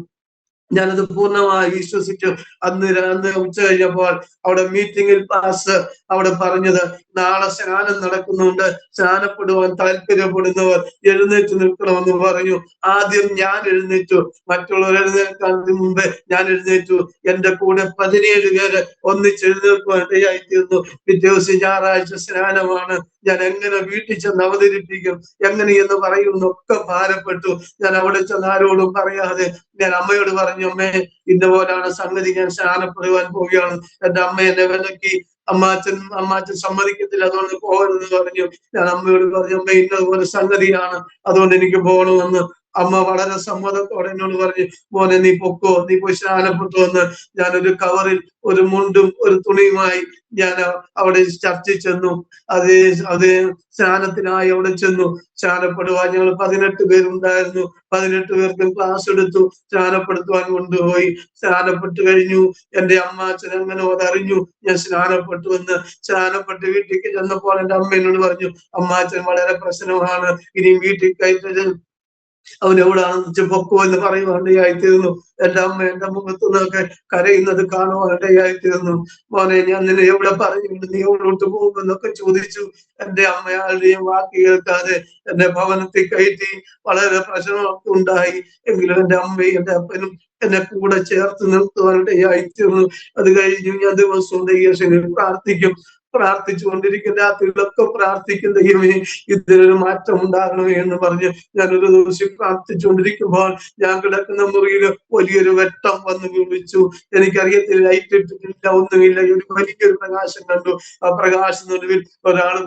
ഞാനത് പൂർണ്ണമായി വിശ്വസിച്ചു. അന്ന് ഉച്ച കഴിഞ്ഞപ്പോൾ അവിടെ മീറ്റിംഗിൽ പാസ്റ്റർ അവിടെ പറഞ്ഞത്, നാളെ സ്നാനം നടക്കുന്നുണ്ട്, സ്നാനപ്പെടുവാൻ താല്പര്യപ്പെടുന്നവർ എഴുന്നേറ്റ് നിൽക്കണമെന്ന് പറഞ്ഞു. ആദ്യം ഞാൻ എഴുന്നേറ്റു, മറ്റുള്ളവർ എഴുന്നേൽക്കാൻ മുമ്പേ ഞാൻ എഴുന്നേറ്റു. എന്റെ കൂടെ 17 പേര് ഒന്നിച്ച് എഴുന്നേൽക്കുവാൻ ഇടയായിത്തീർന്നു. പിറ്റേ ദിവസം ഞായറാഴ്ച സ്നാനമാണ്. ഞാൻ എങ്ങനെ വീട്ടിൽ ചെന്ന് അവതരിപ്പിക്കും, എങ്ങനെയെന്ന് പറയുന്നൊക്കെ ഭാരപ്പെട്ടു. ഞാൻ അവിടെ ചെന്ന് ആരോടും പറയാതെ ഞാൻ അമ്മയോട് പറഞ്ഞു, അമ്മേ, ഇന്ന പോലാണ് സംഗതി, ഞാൻ സ്നാനപ്പെടുവാൻ പോവുകയാണ്. എന്റെ അമ്മ എന്നെ വിലക്കി. അമ്മാച്ചൻ സമ്മതിക്കത്തില്ല, അതുകൊണ്ട് പോകരുതെന്ന് പറഞ്ഞു. ഞാൻ അമ്മയോട് പറഞ്ഞു, അമ്മ ഇന്നതുപോലെ സംഗതിയാണ്, അതുകൊണ്ട് എനിക്ക് പോകണമെന്ന്. അമ്മ വളരെ സമ്മതത്തോടെ എന്നോട് പറഞ്ഞു, മോനെ നീ പൊക്കോ, നീ പോയി സ്നാനപ്പെട്ടു വന്ന്. ഞാനൊരു കവറിൽ ഒരു മുണ്ടും ഒരു തുണിയുമായി ഞാൻ അവിടെ ചർച്ചിൽ ചെന്നു. അത് അത് സ്നാനത്തിനായി അവിടെ ചെന്നു. സ്നാനപ്പെടുവാൻ ഞങ്ങൾ 18 പേരുണ്ടായിരുന്നു. 18 പേർക്കും ക്ലാസ് എടുത്തു. സ്നാനപ്പെടുത്തുവാൻ കൊണ്ടുപോയി. സ്നാനപ്പെട്ട് കഴിഞ്ഞു. എന്റെ അമ്മാച്ചൻ അങ്ങനെ അതറിഞ്ഞു ഞാൻ സ്നാനപ്പെട്ടു എന്ന്. സ്നാനപ്പെട്ട് വീട്ടിലേക്ക് ചെന്നപ്പോൾ എന്റെ അമ്മ എന്നോട് പറഞ്ഞു, അമ്മാച്ചൻ വളരെ പ്രശ്നമാണ്, ഇനിയും വീട്ടിൽ കയറ്റരുത്, അവൻ എവിടാണെന്ന് വെച്ച് പൊക്കോ എന്ന് പറയുവാനിടയായിത്തീർന്നു. എന്റെ അമ്മ എന്റെ മുഖത്തു നിന്നൊക്കെ കരയുന്നത് കാണുവാനിടയായിത്തീർന്നു. മോനെ ഞാൻ നിന്നെ എവിടെ പറഞ്ഞുകൊണ്ട് നീ എവിടോട്ട് പോകുമെന്നൊക്കെ ചോദിച്ചു. എന്റെ അമ്മയാളുടെയും വാക്ക് കേൾക്കാതെ എന്റെ ഭവനത്തിൽ കയറ്റി. വളരെ പ്രശ്നമൊക്കെ ഉണ്ടായി. എങ്കിലും എന്റെ അമ്മയും എന്റെ അപ്പനും എന്നെ കൂടെ ചേർത്ത് നിർത്തുവാനിടയായിത്തീർന്നു. അത് കഴിഞ്ഞു ഞാൻ ദിവസവും ദൈവസേനയിൽ പ്രാർത്ഥിക്കും. പ്രാർത്ഥിച്ചുകൊണ്ടിരിക്കുന്ന രാത്രികളൊക്കെ പ്രാർത്ഥിക്കും, ദൈവമേ ഇതിനൊരു മാറ്റം ഉണ്ടാകണമേ എന്ന് പറഞ്ഞ് ഞാനൊരു ദിവസം പ്രാർത്ഥിച്ചുകൊണ്ടിരിക്കുമ്പോൾ ഞാൻ കിടക്കുന്ന മുറിയിൽ വലിയൊരു വെട്ടം വന്ന് വിളിച്ചു. എനിക്കറിയത്തില്ല, ലൈറ്റ് ഇട്ടിട്ടില്ല, ഒന്നുമില്ല. ഒരു വലിയൊരു പ്രകാശം കണ്ടു. ആ പ്രകാശത്തിനൊടുവിൽ ഒരാൾ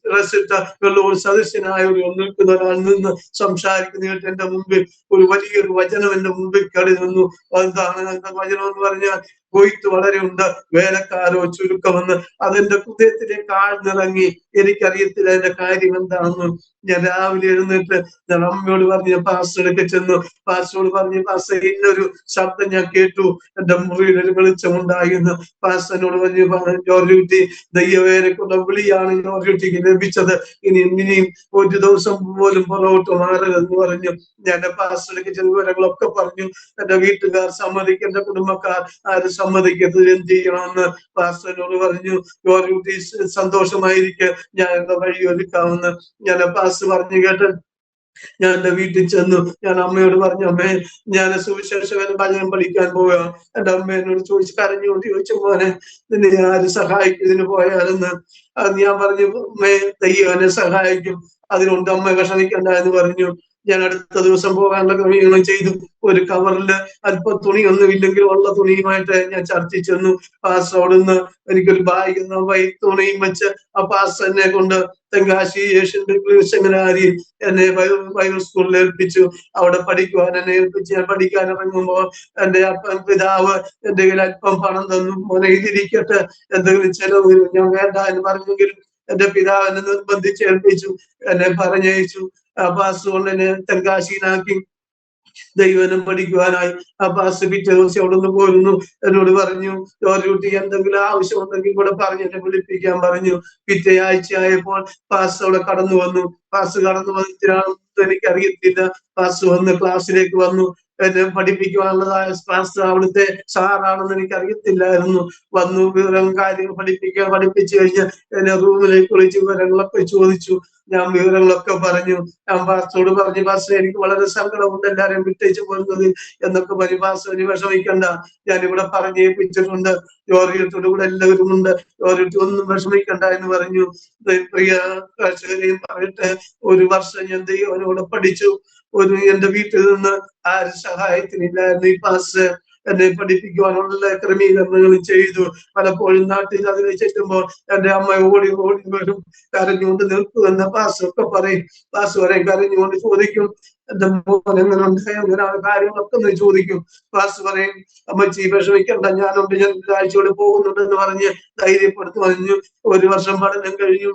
ഡ്രസ്സിട്ട വെള്ളോട് സദൃശനായ ഒരു നിൽക്കുന്ന ഒരാൾ നിന്ന് സംസാരിക്കുന്ന കേട്ട് എന്റെ മുമ്പിൽ ഒരു വലിയൊരു വചനം എന്റെ മുമ്പിൽ കടി നിന്നു. എന്താണ് വചനം എന്ന് പറഞ്ഞാൽ, കൊയ്ത്ത് വളരെ ഉണ്ട്, വേലക്കാരോ ചുരുക്കമെന്ന്. അതെന്റെ ഹൃദയത്തിലേക്ക് ആഴ്ന്നിറങ്ങി. എനിക്കറിയത്തില്ല അതിന്റെ കാര്യം എന്താണെന്ന്. ഞാൻ രാവിലെ എഴുന്നേറ്റ് ഞാൻ അമ്മയോട് പറഞ്ഞു, പാസ്റ്ററൊക്കെ ചെന്നു. പാസ്റ്ററോട് പറഞ്ഞു, പാസ്റ്റർ ഇന്നൊരു ശബ്ദം ഞാൻ കേട്ടു, എന്റെ മുറിയിൽ ഒരു വെളിച്ചമുണ്ടായി എന്ന്. പാസ്റ്ററിനോട് പറഞ്ഞു, ജോർജ് കുട്ടി ദൈവവേരെ കൊണ്ട വിളിയാണ് ജോർജ് കുട്ടിക്ക് ലഭിച്ചത്, ഇനിയും ഒരു ദിവസം പോലും പുറകോട്ട് മാറരുതെന്ന് പറഞ്ഞു. ഞാൻ പാസ്റ്ററിലേക്ക് ചില വിവരങ്ങളൊക്കെ പറഞ്ഞു. എന്റെ വീട്ടുകാർ സമ്മതിക്കും, എന്റെ കുടുംബക്കാർ ആരും സമ്മതിക്കരുത്, എന്ത് ചെയ്യണമെന്ന് പാസ്റ്ററിനോട് പറഞ്ഞു. ജോർജ് കുട്ടി സന്തോഷമായിരിക്കെ ഞാൻ എന്താ വഴി ഒരുക്കാമെന്ന്. ഞാൻ പാസ്റ്റർ പറഞ്ഞു കേട്ട് ഞാൻ എന്റെ വീട്ടിൽ ചെന്നു. ഞാൻ അമ്മയോട് പറഞ്ഞു, അമ്മേ ഞാൻ സുവിശേഷകന് ഭജനം പഠിക്കാൻ പോവുക. എന്റെ അമ്മ എന്നോട് കരഞ്ഞുകൊണ്ട് ചോദിച്ചു, മോനെ നിന്നെ ആര് സഹായിക്കും ഇതിന് പോയാലെന്ന്. ഞാൻ പറഞ്ഞു, അമ്മേ ദൈവം എന്നെ സഹായിക്കും, അതിനുണ്ട് അമ്മ വിഷമിക്കണ്ട എന്ന് പറഞ്ഞു. ഞാൻ അടുത്ത ദിവസം പോകാനുള്ള ക്രമീകരണം ചെയ്തു. ഒരു കവറില് അല്പം തുണിയൊന്നും ഇല്ലെങ്കിൽ ഉള്ള തുണിയുമായിട്ട് ഞാൻ ചർച്ചിൽ ചെന്നു. പാസ്റ്റർ അവിടുന്ന് എനിക്കൊരു ബാഗ് തുണിയും വെച്ച് ആ പാസ്റ്റർ എന്നെ കൊണ്ട് തെങ്കാശി ഏഷ്യൻ സെമിനാരിയിൽ എന്നെ ബൈബിൾ സ്കൂളിൽ ഏൽപ്പിച്ചു. അവിടെ പഠിക്കുവാൻ എന്നെ ഏൽപ്പിച്ച് ഞാൻ പഠിക്കാൻ ഇറങ്ങുമ്പോൾ എന്റെ അപ്പൻ പിതാവ് എന്റെ കയ്യിൽ അല്പം പണം തന്നു. മോനെ ഇതിരിക്കട്ടെ, എന്തെങ്കിലും ചെലവ്. ഞാൻ വേണ്ട എന്ന് പറഞ്ഞെങ്കിലും എന്റെ പിതാവ് എന്നെ നിർബന്ധിച്ച് ഏൽപ്പിച്ചു, എന്നെ പറഞ്ഞയച്ചു. പാസ്റ്റർ കൊണ്ട് എന്നെ തെങ്കാശിയിലാക്കി ദൈവനം പഠിക്കുവാനായി. ആ പാസ്റ്റർ പിറ്റേ ദിവസം അവിടെ നിന്ന് പോരുന്നു. എന്നോട് പറഞ്ഞു, ജോർജ് കുട്ടി എന്തെങ്കിലും ആവശ്യമുണ്ടെങ്കിൽ കൂടെ പറഞ്ഞ് എന്നെ വിളിപ്പിക്കാൻ പറഞ്ഞു. പിറ്റേ ആഴ്ച ആയപ്പോൾ പാസ്റ്റർ അവിടെ കടന്നു വന്നു. പാസ്റ്റർ കടന്നു വന്നിട്ടാണെന്ന് എനിക്കറിയത്തില്ല. പാസ്റ്റർ വന്ന് ക്ലാസ്സിലേക്ക് വന്നു. എന്നെ പഠിപ്പിക്കുവാനുള്ളതായ പാസ്റ്റർ അവിടുത്തെ സാറാണെന്ന് എനിക്ക് അറിയത്തില്ലായിരുന്നു. വന്നു വിവരം കാര്യങ്ങൾ പഠിപ്പിച്ചു കഴിഞ്ഞ് എന്നെ റൂമിലേക്ക് വിളിച്ച് വിവരങ്ങളൊക്കെ ചോദിച്ചു. ഞാൻ വിവരങ്ങളൊക്കെ പറഞ്ഞു. ഞാൻ പാസ്റ്ററോട് പറഞ്ഞു, പാസ്റ്റർ എനിക്ക് വളരെ സങ്കടമുണ്ട് എല്ലാരെയും വിട്ടേച്ച് പോകുന്നത് എന്നൊക്കെ പറഞ്ഞു. പാസ്റ്റർ വിഷമിക്കണ്ട, ഞാൻ ഇവിടെ പറഞ്ഞേൽപ്പിച്ചിട്ടുണ്ട്, ജോർജിയത്തോട് കൂടെ എല്ലാവരും ഉണ്ട്, ജോർജിയത്ത് ഒന്നും വിഷമിക്കണ്ട എന്ന് പറഞ്ഞു. പ്രിയ കർഷകരെയും പറഞ്ഞിട്ട് ഒരു വർഷം ഞാൻ ദൈവനോട് പഠിച്ചു. എന്റെ വീട്ടിൽ നിന്ന് ആരും സഹായത്തിനില്ലായിരുന്നു. ഈ പാസ്റ്റർ എന്നെ പഠിപ്പിക്കുവാനുള്ള ക്രമീകരണങ്ങൾ ചെയ്തു. പലപ്പോഴും നാട്ടിൽ അതിൽ ചെല്ലുമ്പോൾ എന്റെ അമ്മ ഓടി വരും, കരഞ്ഞുകൊണ്ട് നിൽക്കുമെന്ന് പാസ്റ്ററൊക്കെ പറയും. പാസ്റ്റർ പറയും, കരഞ്ഞുകൊണ്ട് ചോദിക്കും, എന്റെ മോൻ എങ്ങനെ ഉണ്ടായി, അങ്ങനെ കാര്യങ്ങളൊക്കെ ഒന്ന് ചോദിക്കും. പാസ്റ്റർ പറയും, അമ്മച്ചി വിഷമിക്കണ്ട, ഞാനുണ്ട്, ഞാൻ ഒരാഴ്ചയോടെ പോകുന്നുണ്ടെന്ന് പറഞ്ഞ് ധൈര്യപ്പെടുത്തി പറഞ്ഞു. ഒരു വർഷം പഠനം കഴിഞ്ഞു.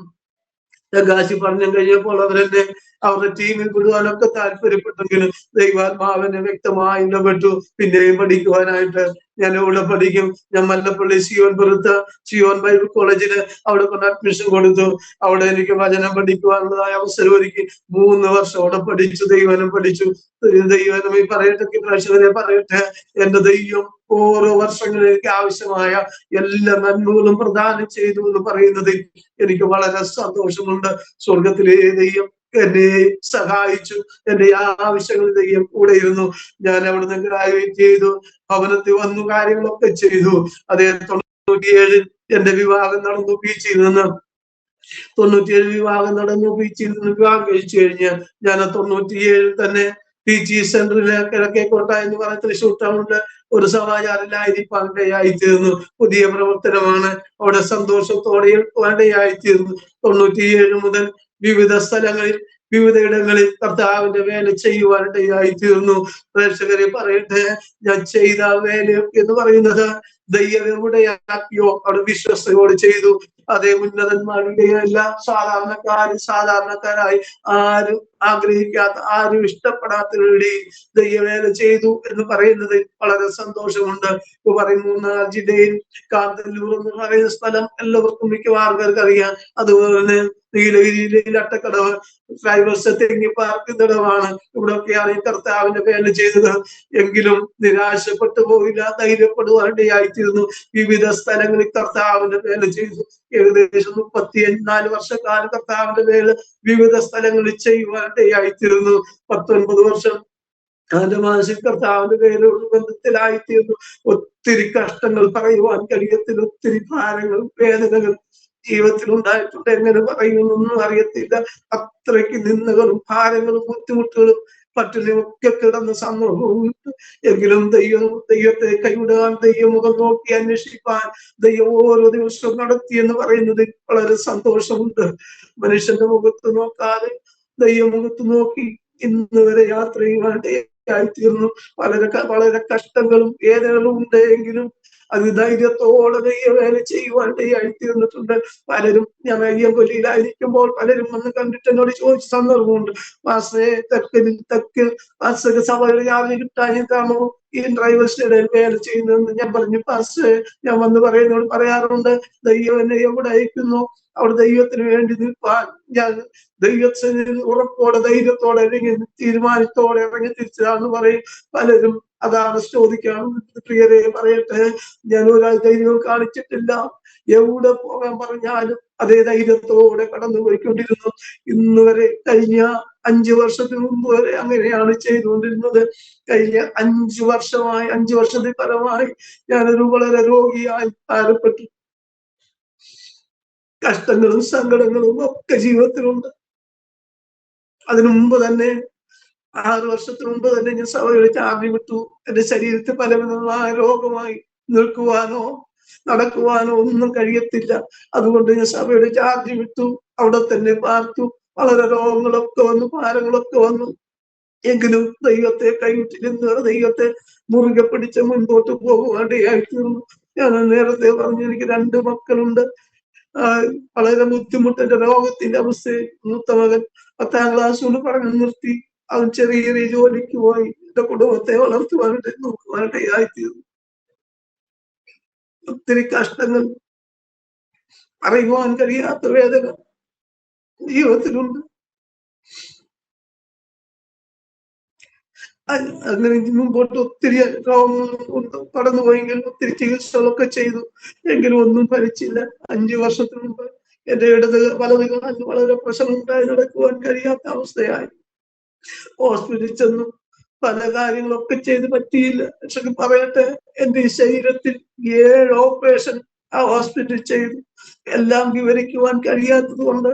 കാശി പഠനം കഴിഞ്ഞപ്പോൾ അവരെന്നെ അവരുടെ ടീമിൽ വിടുവാനൊക്കെ താല്പര്യപ്പെട്ടെങ്കിലും ദൈവാത്മാവിനെ വ്യക്തമായി ഇടപെട്ടു. പിന്നെയും പഠിക്കുവാനായിട്ട് ഞാൻ ഇവിടെ പഠിക്കും. ഞാൻ മല്ലപ്പള്ളി സിയോൻ ബൈബിൾ കോളേജില് അവിടെ കൊണ്ട് അഡ്മിഷൻ കൊടുത്തു. അവിടെ എനിക്ക് വചനം പഠിക്കുവാനുള്ളതായ അവസരം ഒരുക്കി. 3 വർഷം അവിടെ പഠിച്ചു, ദൈവനം പഠിച്ചു. ദൈവനം ഈ പറയട്ടെ, പ്രേക്ഷകരെ പറയട്ടെ, എന്റെ ദൈവം ഓരോ വർഷങ്ങളിൽ എനിക്ക് ആവശ്യമായ എല്ലാ നന്മകളും പ്രദാനം ചെയ്തു എന്ന് പറയുന്നതിൽ എനിക്ക് വളരെ സന്തോഷമുണ്ട്. സ്വർഗത്തിലെ ദൈവം എന്നെ സഹായിച്ചു. എന്റെ ആവശ്യങ്ങൾ ദൈവം കൂടെ ഇരുന്നു. ഞാൻ അവിടുന്ന് ഗ്രാജുവേറ്റ് ചെയ്തു, ഭവനത്തിൽ വന്നു, കാര്യങ്ങളൊക്കെ ചെയ്തു. അതേ 97 എന്റെ വിവാഹം നടന്നു. ബീച്ചിൽ നിന്ന് 97 വിവാഹം നടന്നു. ബീച്ചിൽ നിന്ന് വിവാഹം കഴിച്ചു കഴിഞ്ഞ് ഞാൻ 97 തന്നെ PG സെന്ററിലെ കിഴക്കേക്കോട്ട എന്ന് പറഞ്ഞ തൃശ്ശൂർ ടൗണില് ഒരു സമാചാരനായിരിക്കാൻ ഇടയായിത്തീർന്നു. പുതിയ പ്രവർത്തനമാണ്. അവിടെ സന്തോഷത്തോടെ ഇടയായിത്തീർന്നു. 97 മുതൽ വിവിധ സ്ഥലങ്ങളിൽ വിവിധയിടങ്ങളിൽ കർത്താവിന്റെ വേല ചെയ്യുവാനിടയായി തീർന്നു. പ്രേക്ഷകരെ പറയട്ടെ, ഞാൻ ചെയ്ത വേല എന്ന് പറയുന്നത് ദൈവം എവിടെയാക്കിയോ അവിടെ വിശ്വസ്തയോട് ചെയ്തു. അതേ ഉന്നതന്മാരുടെ അല്ല, സാധാരണക്കാരായി ആരും ആഗ്രഹിക്കാത്ത, ആരും ഇഷ്ടപ്പെടാത്തവരുടെ ദൈവവേല ചെയ്തു എന്ന് പറയുന്നത് വളരെ സന്തോഷമുണ്ട്. ഇപ്പൊ പറയും മൂന്നാർ ജില്ലയിൽ കാന്തല്ലൂർ എന്ന് പറയുന്ന സ്ഥലം എല്ലാവർക്കും മിക്കവാർക്കും അറിയാം. അതുപോലെ തന്നെ നീലഗിരിയിലെ അട്ടക്കടവ്, ഡ്രൈവേഴ്സ് തെങ്ങി പാർക്കുന്നിടമാണ്. ഇവിടെയൊക്കെയാണ് ഈ കർത്താവിന്റെ വേല ചെയ്തത്. എങ്കിലും നിരാശപ്പെട്ടു പോയില്ല, ധൈര്യപ്പെടുവാനിടയായിത്തീർന്നു. വിവിധ സ്ഥലങ്ങളിൽ കർത്താവിന്റെ വേല ചെയ്തു. ഏകദേശം 34 വർഷക്കാലം കർത്താവിന്റെ വേല വിവിധ സ്ഥലങ്ങളിൽ ചെയ്യുവാനിടയായിത്തീർന്നു. 19 വർഷം അവന്റെ മനസ്സിൽ കർത്താവിന്റെ പേരോട് ബന്ധത്തിലായിത്തീർന്നു. ഒത്തിരി കഷ്ടങ്ങൾ പറയുവാൻ കഴിയത്തില്ല, ഒത്തിരി ഭാരങ്ങളും വേദനകളും ജീവിതത്തിൽ ഉണ്ടായിട്ടുണ്ട്. എങ്ങനെ പറയുന്നൊന്നും അറിയത്തില്ല. അത്രയ്ക്ക് നിന്ദകളും ഭാരങ്ങളും ബുദ്ധിമുട്ടുകളും പട്ടിണിയൊക്കെ കിടന്ന സംഭവമുണ്ട്. എങ്കിലും ദൈവത്തെ കൈവിടാൻ, ദൈവമുഖം നോക്കി അന്വേഷിപ്പാൻ ദൈവം ഓരോ ദിവസവും നടത്തി എന്ന് പറയുന്നതിൽ വളരെ സന്തോഷമുണ്ട്. മനുഷ്യന്റെ മുഖത്ത് നോക്കാതെ ദൈവമുഖത്ത് നോക്കി ഇന്ന് വരെ യാത്ര ചെയ്യുവാനിടയായിത്തീർന്നു. വളരെ കഷ്ടങ്ങളും വേദനകളും ഉണ്ടെങ്കിലും അത് ധൈര്യത്തോടെ ദൈവവേല ചെയ്യുവാനിടയായിത്തീർന്നിട്ടുണ്ട്. പലരും ഞാൻ കൊല്ലിയിലായിരിക്കുമ്പോൾ പലരും വന്ന് കണ്ടിട്ട് എന്നോട് ചോദിച്ച സന്ദർഭമുണ്ട്, സഭയുടെ യാതൊരു കിട്ടാഞ്ഞിട്ടാണോ ഈ ഡ്രൈവേഴ്സിന്റെ ഇടയിൽ വേല ചെയ്യുന്നതെന്ന്. ഞാൻ പറഞ്ഞു, പാസ്റ്റേ, ഞാൻ വന്ന് പറയാറുണ്ട്, ദൈവം എന്നെ എവിടെ അയക്കുന്നു അവിടെ ദൈവത്തിന് വേണ്ടി നിൽപ്പാൻ ഞാൻ ദൈവത്തിന് ഉറപ്പോടെ ധൈര്യത്തോടെ ഇറങ്ങി, തീരുമാനത്തോടെ ഇറങ്ങി തിരിച്ചതാന്ന് പറയും പലരും. അതാണ് ചോദിക്കാൻ. പ്രിയരെ പറയട്ടെ, ഞാൻ ഒരാൾ ധൈര്യവും കാണിച്ചിട്ടില്ല. എവിടെ പോകാൻ പറഞ്ഞാലും അതേ ധൈര്യത്തോടെ കടന്നുപോയിക്കൊണ്ടിരുന്നു. ഇന്ന് വരെ കഴിഞ്ഞ 5 വർഷത്തിന് മുമ്പ് വരെ അങ്ങനെയാണ് ചെയ്തുകൊണ്ടിരുന്നത്. കഴിഞ്ഞ 5 വർഷത്തിൽ പരമായി ഞാനൊരു വളരെ രോഗിയായി ഭാരപ്പെട്ടു. കഷ്ടങ്ങളും സങ്കടങ്ങളും ഒക്കെ ജീവിതത്തിലുണ്ട്. അതിനു മുമ്പ് തന്നെ 6 വർഷത്തിന് മുമ്പ് തന്നെ ഞാൻ സഭയുടെ ചാർജ് വിട്ടു. എന്റെ ശരീരത്തിൽ പലവിധമായ രോഗമായി നിൽക്കുവാനോ നടക്കുവാനോ ഒന്നും കഴിയത്തില്ല. അതുകൊണ്ട് ഞാൻ സഭയുടെ ചാർജ് വിട്ടു, അവിടെ തന്നെ പാർത്തു. വളരെ രോഗങ്ങളൊക്കെ വന്നു, ഭാരങ്ങളൊക്കെ വന്നു. എങ്കിലും ദൈവത്തെ കൈവിട്ടിരുന്ന് ദൈവത്തെ മുറുകെ പിടിച്ച് മുൻപോട്ട് പോകുവാനിടയായിത്തീർന്നു. ഞാൻ നേരത്തെ പറഞ്ഞു, എനിക്ക് 2 മക്കളുണ്ട്. വളരെ ബുദ്ധിമുട്ടിന്റെ രോഗത്തിന്റെ അവസ്ഥയിൽ മൂത്ത മകൻ 10ാം ക്ലാസ് കൊണ്ട് പഠനം നിർത്തി. അവൻ ചെറിയ ജോലിക്ക് പോയി എന്റെ കുടുംബത്തെ വളർത്തുവാനായിട്ട് നോക്കുവാനിടയായിത്തീർന്നു. ഒത്തിരി കഷ്ടങ്ങൾ, അറിയുവാൻ കഴിയാത്ത വേദന ജീവിതത്തിലുണ്ട്. അങ്ങനെ മുമ്പോട്ട് ഒത്തിരി രോഗങ്ങൾ കടന്നുപോയെങ്കിലും ഒത്തിരി ചികിത്സകളൊക്കെ ചെയ്തു. എങ്കിലും ഒന്നും ഫലിച്ചില്ല. 5 വർഷത്തിന് മുമ്പ് എന്റെ വലത് കാലിന് വളരെ പ്രശ്നമുണ്ടായി, നടക്കുവാൻ കഴിയാത്ത അവസ്ഥയായി. ഹോസ്പിറ്റലിൽ ചെന്നു, പല കാര്യങ്ങളൊക്കെ ചെയ്ത് പറ്റിയില്ല. പക്ഷെ പറയട്ടെ, എന്റെ ഈ ശരീരത്തിൽ 7 ഓപ്പറേഷൻ ആ ഹോസ്പിറ്റലിൽ ചെയ്തു. എല്ലാം വിവരിക്കുവാൻ കഴിയാത്തത് കൊണ്ട്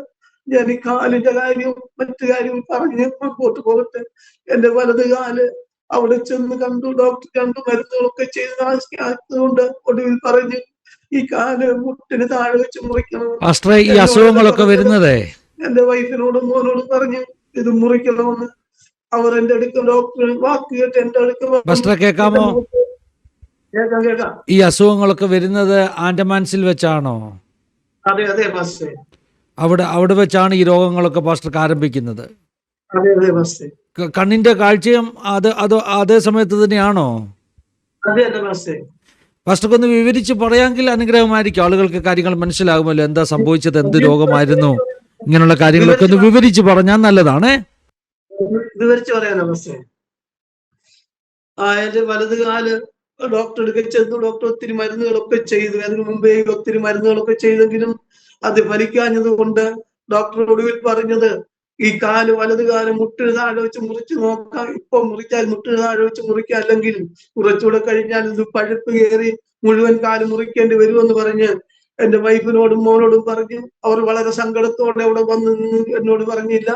ഞാൻ ഈ കാലിന്റെ കാര്യവും മറ്റു കാര്യവും പറഞ്ഞ് മുമ്പോട്ട് പോകട്ടെ. എന്റെ വലത് കാല് അവിടെ ചെന്ന് കണ്ടു, ഡോക്ടർ കണ്ടു, മരുന്നുകളൊക്കെ ചെയ്തുകൊണ്ട് ഒടുവിൽ പറഞ്ഞു, ഈ കാല് മുട്ടിന് താഴെ വെച്ച് മുറിക്കണം. ഈ അസുഖങ്ങളൊക്കെ വരുന്നത് എന്റെ വൈഫിനോടും മോനോടും പറഞ്ഞു ഇത് മുറിക്കണമെന്ന്. അവർ എന്റെ അടുത്ത് ഡോക്ടർ വാക്ക് കേട്ട് എന്റെ അടുത്ത് കേൾക്കാമോ? കേൾക്കാം. ഈ അസുഖങ്ങളൊക്കെ വരുന്നത് ആൻഡമാൻസിൽ വെച്ചാണോ? അതെ അതെ പാസ്റ്റേ, അവിടെ വെച്ചാണ് ഈ രോഗങ്ങളൊക്കെ പാസ്റ്റർക്ക് ആരംഭിക്കുന്നത്. അതെ അതെ പാസ്റ്റേ. കണ്ണിന്റെ കാഴ്ചയും അതേ സമയത്ത് തന്നെയാണോ? അതെ അതെ പാസ്റ്റേ. പാസ്റ്റർക്ക് ഒന്ന് വിവരിച്ച് പറയാമെങ്കിൽ അനുഗ്രഹമായിരിക്കും. ആളുകൾക്ക് കാര്യങ്ങൾ മനസ്സിലാകുമല്ലോ, എന്താ സംഭവിച്ചത്, എന്ത് രോഗമായിരുന്നു, ഇങ്ങനെയുള്ള കാര്യങ്ങളൊക്കെ ഒന്ന് വിവരിച്ച് പറഞ്ഞാൽ നല്ലതാണേ. വിവരിച്ച് പറയാനോ പാസ്റ്റേ? എന്റെ വലത് കാല് ഡോക്ടർ എടുക്കാൻ ചെന്നു. ഡോക്ടർ ഒത്തിരി മരുന്നുകളൊക്കെ ചെയ്തു. അതിനു മുമ്പേ ഒത്തിരി മരുന്നുകളൊക്കെ ചെയ്തെങ്കിലും അത് ഫലിക്കാഞ്ഞത് കൊണ്ട് ഡോക്ടർ ഒടുവിൽ പറഞ്ഞത്, ഈ കാല് വലത് കാലം മുട്ടിന് താഴെ വെച്ച് മുറിച്ച് നോക്കാം. ഇപ്പൊ മുറിച്ചാൽ മുട്ടിന് താഴെ വെച്ച് മുറിക്കാം, അല്ലെങ്കിൽ കുറച്ചുകൂടെ കഴിഞ്ഞാൽ ഇത് പഴുപ്പ് കയറി മുഴുവൻ കാല് മുറിക്കേണ്ടി വരുമെന്ന് പറഞ്ഞ് എന്റെ വൈഫിനോടും മോനോടും പറഞ്ഞു. അവർ വളരെ സങ്കടത്തോടെ അവിടെ വന്ന് എന്നോട് പറഞ്ഞില്ല.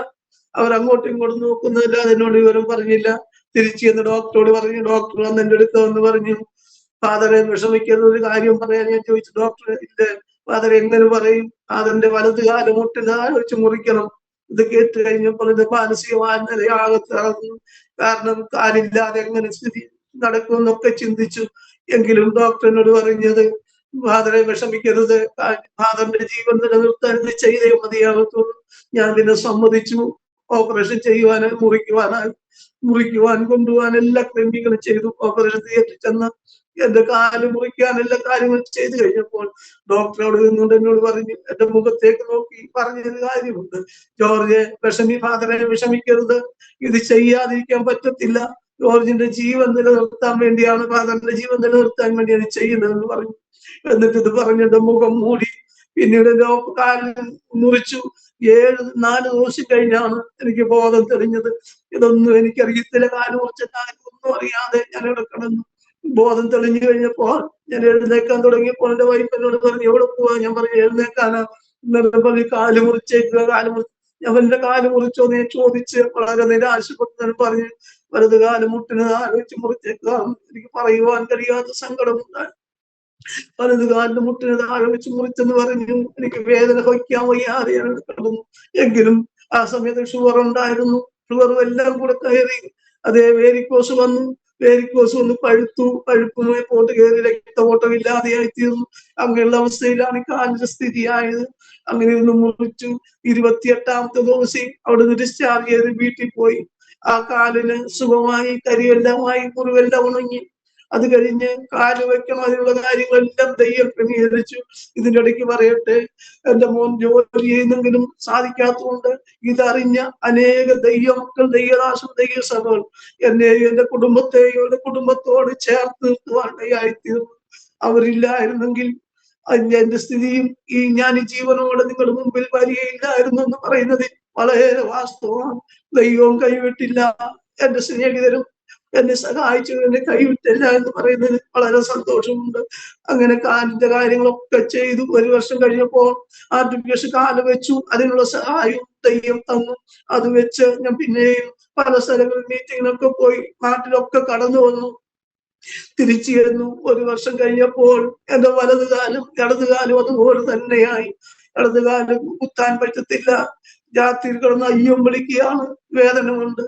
അവർ അങ്ങോട്ടും ഇങ്ങോട്ടും നോക്കുന്നില്ല, എന്നോട് വിവരം പറഞ്ഞില്ല. തിരിച്ചു ചെന്ന് ഡോക്ടറോട് പറഞ്ഞു. ഡോക്ടർ വന്ന് എന്റെ അടുത്ത് വന്ന് പറഞ്ഞു, ഫാദറെ വിഷമിക്കുന്ന ഒരു കാര്യം പറയാൻ ഞാൻ ചോദിച്ചു. ഡോക്ടർ, ഇല്ല ഫാദർ എങ്ങനെ പറയും, ഫാദറിന്റെ വലത് കാലം മുട്ടിന് താഴെ വെച്ച് മുറിക്കണം. ഇത് കേട്ട് കഴിഞ്ഞപ്പോൾ എന്റെ മാനസികമായ നിലയാകെ തകർന്നു. കാരണം കാലില്ലാതെ എങ്ങനെ സ്ഥിതി നടക്കുമെന്നൊക്കെ ചിന്തിച്ചു. എങ്കിലും ഡോക്ടർ എന്നോട് പറഞ്ഞത്, ഫാദറെ വിഷമിക്കരുത്, ഫാദറിന്റെ ജീവൻ നിലനിർത്താൻ ഇത് ചെയ്തേ മതിയാകത്തുള്ളൂ. ഞാൻ പിന്നെ സമ്മതിച്ചു. ഓപ്പറേഷൻ ചെയ്യുവാനായി മുറിക്കുവാൻ കൊണ്ടുപോകാൻ എല്ലാ ക്രമീകരണം ചെയ്തു. ഓപ്പറേഷൻ തിയേറ്ററിൽ ചെന്ന് എന്റെ കാല് മുറിക്കാൻ എല്ലാ കാര്യങ്ങളും ചെയ്തു കഴിഞ്ഞപ്പോൾ ഡോക്ടർ അവിടെ നിന്നുകൊണ്ട് എന്നോട് പറഞ്ഞു, എന്റെ മുഖത്തേക്ക് നോക്കി പറഞ്ഞൊരു കാര്യമുണ്ട്, ജോർജ് ഫാദറെ വിഷമിക്കരുത്, ഇത് ചെയ്യാതിരിക്കാൻ പറ്റത്തില്ല, ജോർജിന്റെ ജീവൻ നിലനിർത്താൻ വേണ്ടിയാണ്, ഫാദറിന്റെ ജീവൻ നിലനിർത്താൻ വേണ്ടിയാണ് ചെയ്യുന്നതെന്ന് പറഞ്ഞു. എന്നിട്ട് ഇത് പറഞ്ഞിട്ട് മുഖം മൂടി. പിന്നീട് കാലിൽ മുറിച്ചു. 4 ദിവസം കഴിഞ്ഞാണ് എനിക്ക് ബോധം തെളിഞ്ഞത്. ഇതൊന്നും എനിക്കറിയത്തില്ല. കാല് മുറിച്ച കാര്യമൊന്നും അറിയാതെ ഞാൻ ഇവിടെ കിടന്നു. ബോധം തെളിഞ്ഞു കഴിഞ്ഞപ്പോൾ ഞാൻ എഴുന്നേക്കാൻ തുടങ്ങിയപ്പോൾ എന്റെ വൈഫ് എന്നോട് പറഞ്ഞു, എവിടെ പോവാ? ഞാൻ പറഞ്ഞു, എഴുന്നേക്കാനാ. പറഞ്ഞു, കാല് മുറിച്ചേക്കുക, ഞാൻ എന്റെ കാല് മുറിച്ചോ എന്ന് ഞാൻ ചോദിച്ച് വളരെ നിരാശപ്പെട്ടു. പറഞ്ഞു, വലത് കാല് മുട്ടിന് ആലോചിച്ച് മുറിച്ചേക്കുക. എനിക്ക് പറയുവാൻ കഴിയാത്ത സങ്കടമുണ്ടായി. വലത് കാലിന് മുട്ടിന് താഴെ വെച്ച് മുറിച്ചെന്ന് പറഞ്ഞു. എനിക്ക് വേദന വയ്ക്കാൻ വയ്യാതെ ഞാൻ കിടന്നു. എങ്കിലും ആ സമയത്ത് ഷുഗർ ഉണ്ടായിരുന്നു. ഷുഗറും എല്ലാം കൂടെ കയറി. അതേ വേരിക്കോസ് വന്നു. വേരിക്കോസ് ഒന്ന് പഴുപ്പുമായി പോട്ട് കയറി രക്തഓട്ടം ഇല്ലാതെയായി തീർന്നു. അങ്ങനെയുള്ള അവസ്ഥയിലാണ് കാലിന്റെ സ്ഥിതിയായത്. അങ്ങനെ ഒന്ന് മുറിച്ചു. 28ാമത്തെ ദിവസം അവിടെ നിന്ന് ഡിസ്ചാർജ് ചെയ്ത് വീട്ടിൽ പോയി. ആ കാലിന് സുഖമായി, കരിയെല്ലാമായി, മുറിവെല്ലാം ഉണങ്ങി. അത് കഴിഞ്ഞ് കാല് വയ്ക്കണം, അതിനുള്ള കാര്യങ്ങളെല്ലാം ദൈവം ക്രമീകരിച്ചു. ഇതിന്റെ ഇടയ്ക്ക് പറയട്ടെ, എന്റെ മോൻ ജോലി ചെയ്യുന്നെങ്കിലും സാധിക്കാത്തതുകൊണ്ട് ഇതറിഞ്ഞ അനേക ദൈവമക്കൾ, ദൈവദാസം, ദൈവസഭകൾ എന്നെയും എന്റെ കുടുംബത്തോട് ചേർത്ത് നിർത്തുവാനായിത്തീർന്നു. അവരില്ലായിരുന്നെങ്കിൽ എന്റെ സ്ഥിതിയും ഞാൻ ഈ ജീവനോടെ നിങ്ങളുടെ മുമ്പിൽ വരികയില്ലായിരുന്നു എന്ന് പറയുന്നത് വളരെ വാസ്തവമാണ്. ദൈവവും കൈവിട്ടില്ല, എന്റെ സ്നേഹിതരും എന്നെ സഹായിച്ചു, എന്നെ കൈവിട്ടില്ല എന്ന് പറയുന്നത് വളരെ സന്തോഷമുണ്ട്. അങ്ങനെ കാലിന്റെ കാര്യങ്ങളൊക്കെ ചെയ്തു. 1 വർഷം കഴിഞ്ഞപ്പോൾ ആർട്ടിഫിഷ്യൽ കാല് വെച്ചു. അതിനുള്ള സഹായവും ദൈവം തന്നു. അത് വെച്ച് ഞാൻ പിന്നെയും പല സ്ഥലങ്ങളിൽ മീറ്റിങ്ങിനൊക്കെ പോയി, നാട്ടിലൊക്കെ കടന്നു വന്നു, തിരിച്ചു ചെന്നു. 1 വർഷം കഴിഞ്ഞപ്പോൾ എന്റെ വലതുകാലും ഇടതുകാലും അതുപോലെ തന്നെയായി. ഇടതുകാല് കുത്താൻ പറ്റത്തില്ല. രാത്രി കിടന്ന് അയ്യം വിളിക്കുകയാണ്. വേദന കൊണ്ട്,